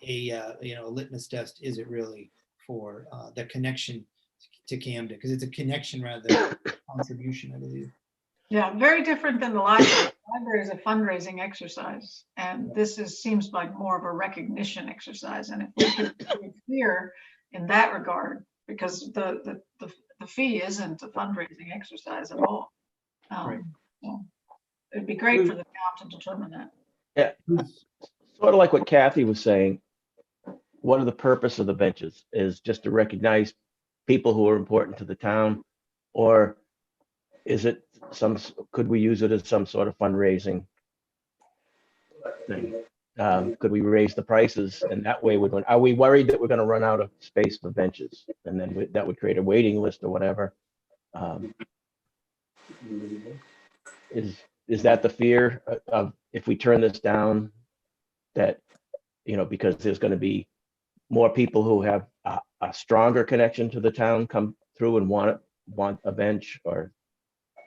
a litmus test is it really for the connection to Camden, because it's a connection rather than a contribution, I believe. Yeah, very different than the library. The library is a fundraising exercise, and this seems like more of a recognition exercise. And if we could be clear in that regard, because the fee isn't a fundraising exercise at all. Right. So it'd be great for the town to determine that. Yeah, sort of like what Kathy was saying. One of the purpose of the benches is just to recognize people who are important to the town, or is it could we use it as some sort of fundraising thing? Could we raise the prices, and that way are we worried that we're going to run out of space for benches, and then that would create a waiting list or whatever? Is that the fear of if we turn this down, that, you know, because there's going to be more people who have a stronger connection to the town come through and want a bench? Or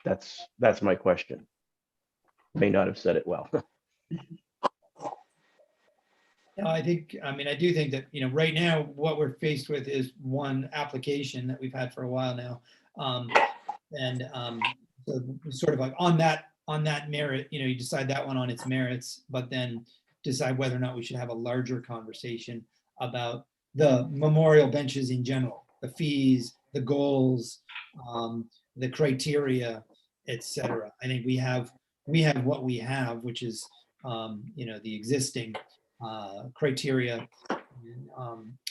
that's my question. May not have said it well. No, I do think that, you know, right now what we're faced with is one application that we've had for a while now. So sort of like on that merit, you know, you decide that one on its merits, but then decide whether or not we should have a larger conversation about the memorial benches in general, the fees, the goals, the criteria, etc. I think we have what we have, which is, you know, the existing criteria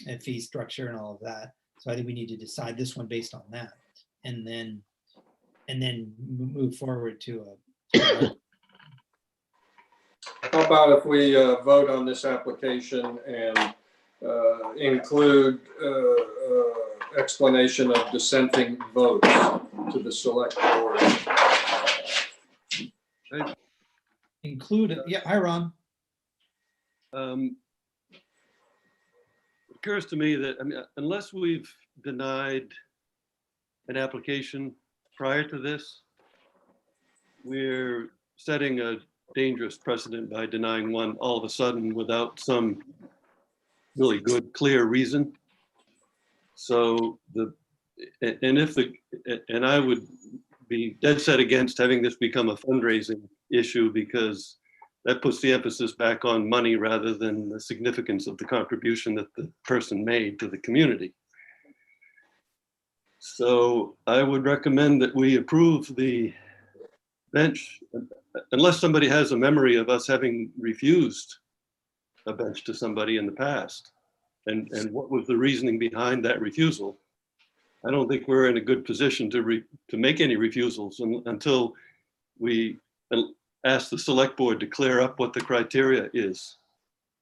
and fee structure and all of that. So I think we need to decide this one based on that, and then move forward to a. How about if we vote on this application and include explanation of dissenting votes to the select board? include, yeah, hi, Ron. It occurs to me that, I mean, unless we've denied an application prior to this, we're setting a dangerous precedent by denying one all of a sudden without some really good, clear reason. So and I would be dead set against having this become a fundraising issue, because that puts the emphasis back on money rather than the significance of the contribution that the person made to the community. So I would recommend that we approve the bench, unless somebody has a memory of us having refused a bench to somebody in the past. And what was the reasoning behind that refusal? I don't think we're in a good position to make any refusals until we ask the select board to clear up what the criteria is.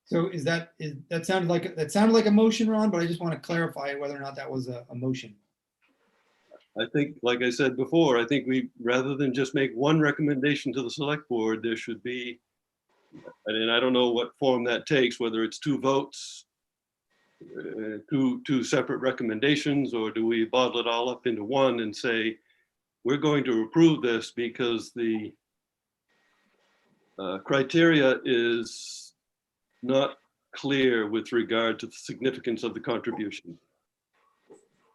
So that sounded like a motion, Ron, but I just want to clarify whether or not that was a motion. I think, like I said before, I think rather than just make one recommendation to the select board, there should be, and I don't know what form that takes, whether it's 2 votes, two separate recommendations, or do we bottle it all up into one and say, we're going to approve this because the criteria is not clear with regard to the significance of the contribution.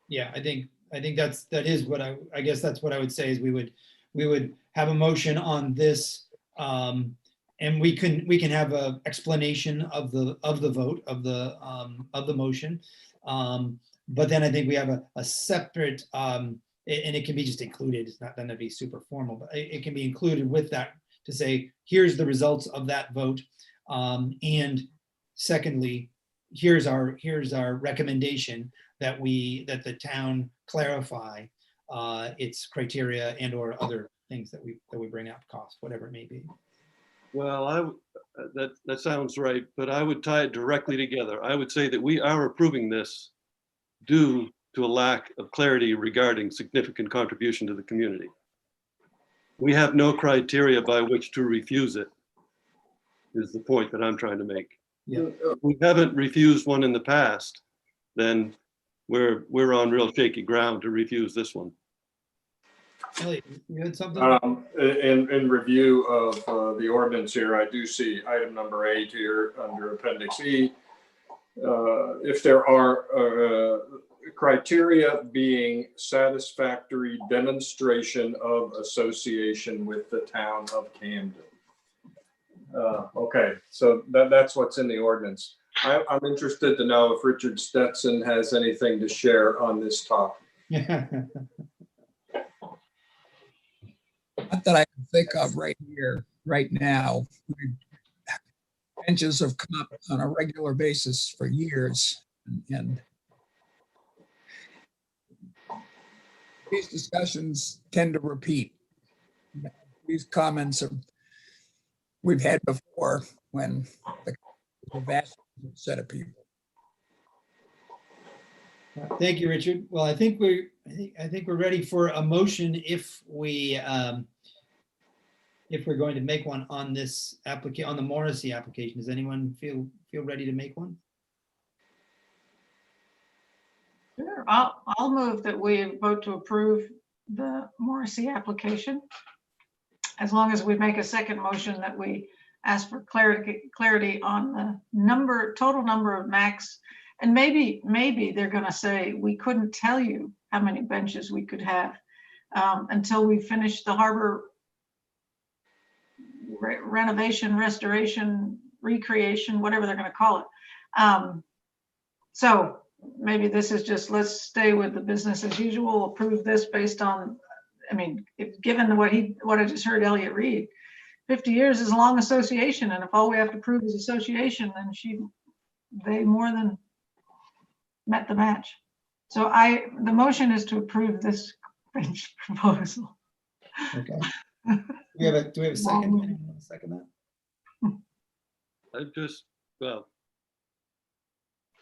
Yeah, I think that is what I guess that's what I would say is we would have a motion on this, and we can have a explanation of the vote of the motion, but then I think we have a separate, and it can be just included. It's not going to be super formal, but it can be included with that to say, here's the results of that vote, and secondly, here's our recommendation that the town clarify its criteria and or other things that we bring up, cost, whatever it may be. Well, that sounds right, but I would tie it directly together. I would say that we are approving this due to a lack of clarity regarding significant contribution to the community. We have no criteria by which to refuse it, is the point that I'm trying to make. Yeah. If we haven't refused one in the past, then we're on real shaky ground to refuse this one. Elliot, you had something? In review of the ordinance here, I do see item number 8 here under Appendix E. If there are criteria being satisfactory demonstration of association with the town of Camden. Okay, so that's what's in the ordinance. I'm interested to know if Richard Stetson has anything to share on this topic. Not that I can think of right here, right now. Benches have come up on a regular basis for years, and these discussions tend to repeat. These comments we've had before when the vast set of people. Thank you, Richard. Well, I think we're ready for a motion if we're going to make one on this application, on the Morrissey application. Does anyone feel ready to make one? Sure, I'll move that we vote to approve the Morrissey application, as long as we make a second motion that we ask for clarity on the total number of max. And maybe they're going to say, we couldn't tell you how many benches we could have until we finish the harbor renovation, restoration, recreation, whatever they're going to call it. So maybe this is just, let's stay with the business as usual, approve this based on, I mean, given what I just heard Elliot read, 50 years is a long association. And if all we have to prove is association, then they more than met the match. So the motion is to approve this bench proposal. Okay. Do we have a second? Anyone want to second that?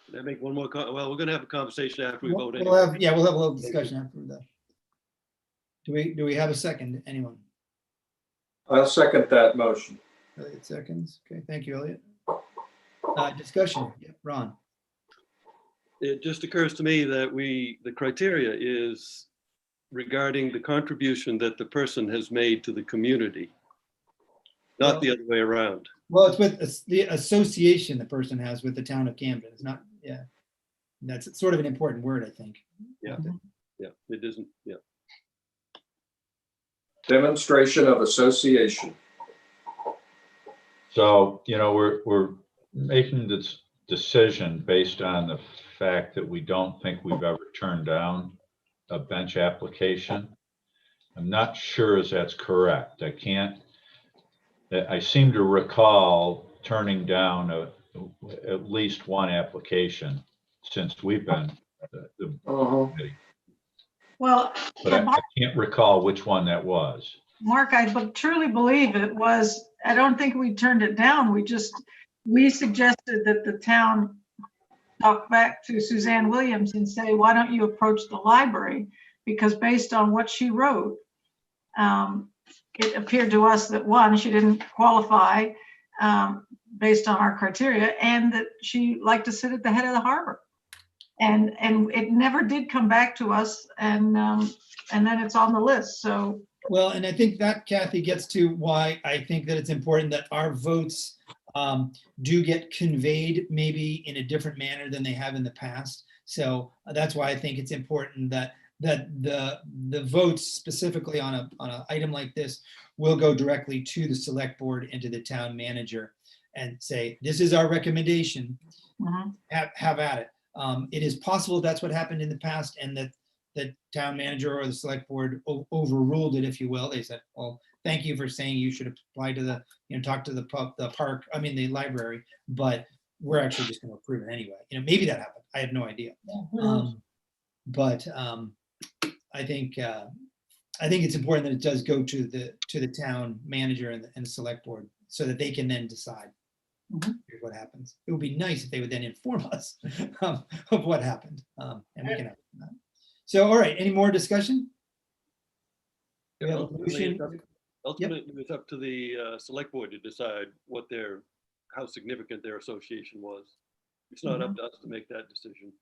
Can I make one more well, we're gonna have a conversation after we vote We'll anyway. have a little discussion after that. Do we have a second, anyone? I'll second that motion. Elliot seconds. Okay, thank you, Elliot. Discussion, yeah, Ron. It just occurs to me that the criteria is regarding the contribution that the person has made to the community, not the other way around. Well, it's with the association the person has with the town of Camden. It's not, yeah. That's sort of an important word, I think. Yeah, yeah, it isn't, yeah. Demonstration of association. So, you know, we're making this decision based on the fact that we don't think we've ever turned down a bench application. I'm not sure if that's correct. I seem to recall turning down at least one application since we've been the committee. Well, But I can't recall which one that was. Mark, I truly believe it was, I don't think we turned it down. We suggested that the town talk back to Suzanne Williams and say, why don't you approach the library? Because based on what she wrote, it appeared to us that one, she didn't qualify based on our criteria, and that she liked to sit at the head of the harbor. And it never did come back to us, and then it's on the list, so. Well, and I think that, Kathy, gets to why I think that it's important that our votes do get conveyed maybe in a different manner than they have in the past. So that's why I think it's important that the votes specifically on an item like this will go directly to the select board and to the town manager and say, this is our recommendation, have at it. It is possible that's what happened in the past, and that the town manager or the select board overruled it, if you will. They said, well, thank you for saying you should apply to the, talk to the park, the library, but we're actually just gonna approve it anyway. Maybe that happened. I have no idea. But I think it's important that it does go to the town manager and the select board so that they can then decide here's what happens. It would be nice if they would then inform us of what happened, and we can have that. So, all right, any more discussion? We have a motion. Ultimately, it's up to the select board to decide how significant their association was. It's not up to us to make that decision.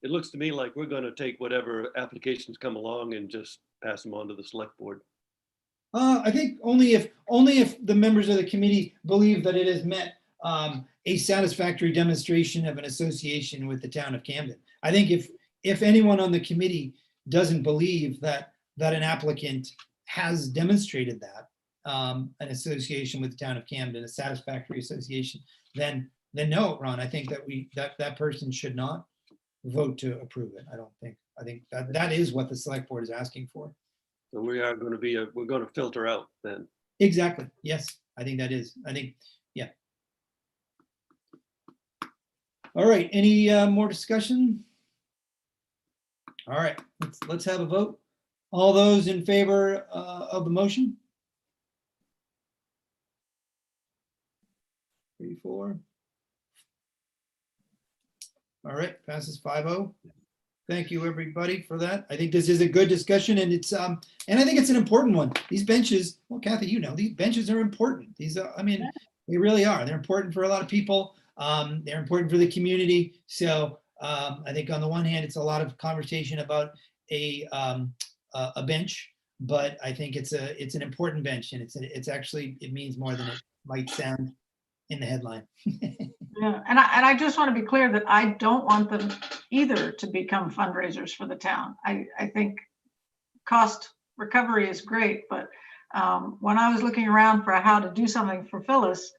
It looks to me like we're going to take whatever applications come along and just pass them on to the select board. I think only if the members of the committee believe that it has met a satisfactory demonstration of an association with the town of Camden. I think if anyone on the committee doesn't believe that an applicant has demonstrated that an association with the town of Camden, a satisfactory association, then no, Ron, I think that person should not vote to approve it. I think that is what the select board is asking for. So we're going to filter out then. Exactly. Yes, I think yeah. All right, any more discussion? All right, let's have a vote. All those in favor of the motion? 3, 4. All right, passes 5-0. Thank you, everybody, for that. I think this is a good discussion, and it's and I think it's an important one. These benches, well, Kathy, these benches are important. These are, they really are. They're important for a lot of people. They're important for the community. So I think on the one hand, it's a lot of conversation about a bench, but I think it's an important bench, and it's actually, it means more than it might sound in the headline. Yeah, and I just want to be clear that I don't want them either to become fundraisers for the town. I think cost recovery is great, but when I was looking around for how to do something for Phyllis,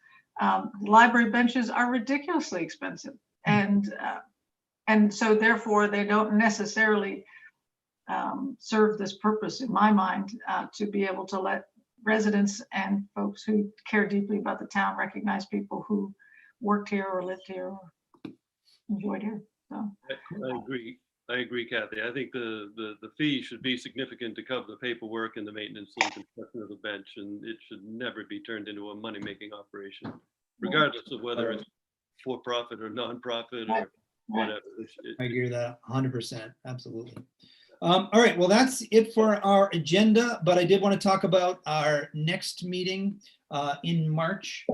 library benches are ridiculously expensive, and so therefore they don't necessarily serve this purpose in my mind, to be able to let residents and folks who care deeply about the town recognize people who worked here or lived here or enjoyed here. So I agree, Kathy. I think the fee should be significant to cover the paperwork and the maintenance and construction of the bench, and it should never be turned into a money-making operation, regardless of whether it's for-profit or non-profit or whatever. I agree with that 100%. Absolutely. All right, well, that's it for our agenda, but I did want to talk about our next meeting in March.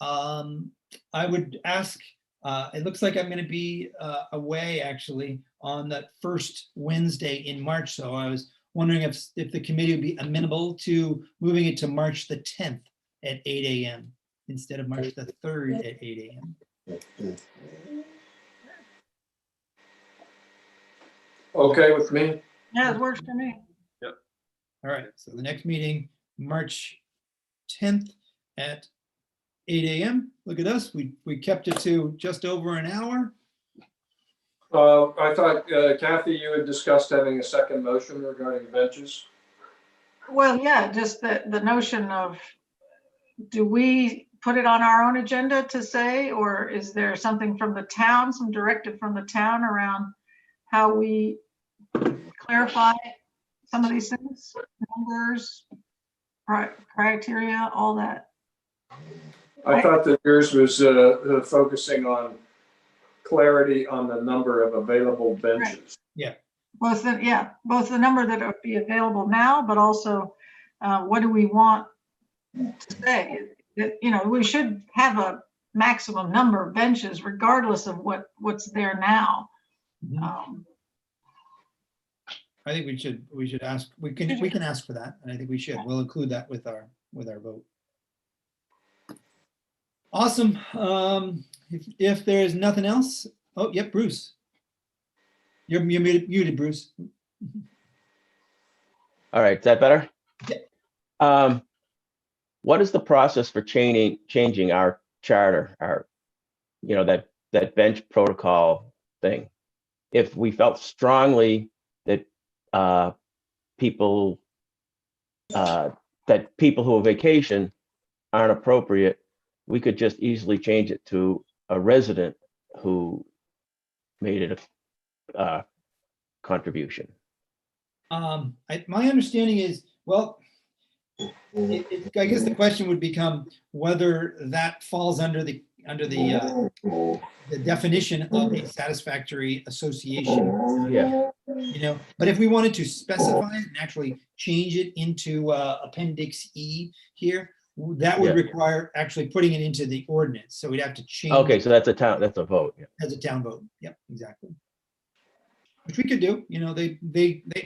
I would ask, it looks like I'm going to be away actually on that first Wednesday in March. So I was wondering if the committee would be amenable to moving it to March the 10th at 8 a.m. instead of March the 3rd at 8 a.m. Okay with me? Yeah, it works for me. All right, so the next meeting, March 10th at 8 a.m. Look at us, we kept it to just over an hour. I thought, Kathy, you had discussed having a second motion regarding benches. Well, yeah, just the notion of, do we put it on our own agenda to say, or is there something from the town, some directive from the town around how we clarify some of these things, numbers, criteria, all that? I thought that yours was focusing on clarity on the number of available benches. Both the number that would be available now, but also what do we want to say? We should have a maximum number of benches regardless of what's there now. I think we should ask, we can ask for that, and I think we should. We'll include that with our vote. Awesome. If there's nothing else, oh, yep, Bruce. You're muted, Bruce. All right, is that better? Yeah. What is the process for changing our charter, that bench protocol thing? If we felt strongly that people who vacation aren't appropriate, we could just easily change it to a resident who made it a contribution. My understanding is, well, I guess the question would become whether that falls under the definition of a satisfactory association. Yeah. But if we wanted to specify it and actually change it into Appendix E here, that would require actually putting it into the ordinance. So we'd have to change. Okay, so that's a vote. Yeah. As a town vote. Yep, exactly. Which we could do. They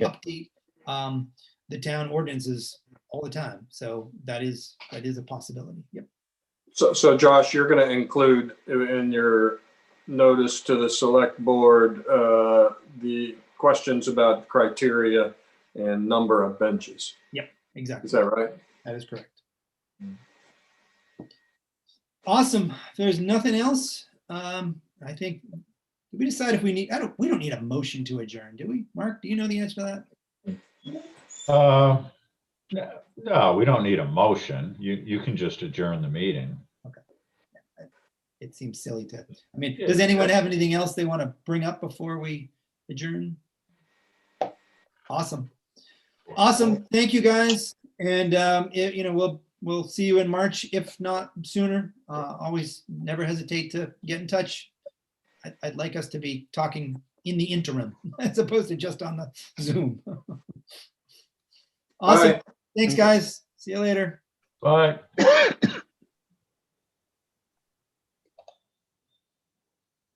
update the town ordinances all the time. So that is a possibility. Yep. So Josh, you're going to include in your notice to the select board the questions about criteria and number of benches. Yep, exactly. Is that right? That is correct. Awesome. If there's nothing else, I think, did we decide if we need, we don't need a motion to adjourn, do we? Mark, do you know the answer to that? No, we don't need a motion. You can just adjourn the meeting. Okay. It seems silly to, does anyone have anything else they want to bring up before we adjourn? Awesome. Thank you, guys. And, we'll see you in March, if not sooner. Always never hesitate to get in touch. I'd like us to be talking in the interim as opposed to just on the Zoom. Awesome. Bye. Thanks, guys. See you later. Bye.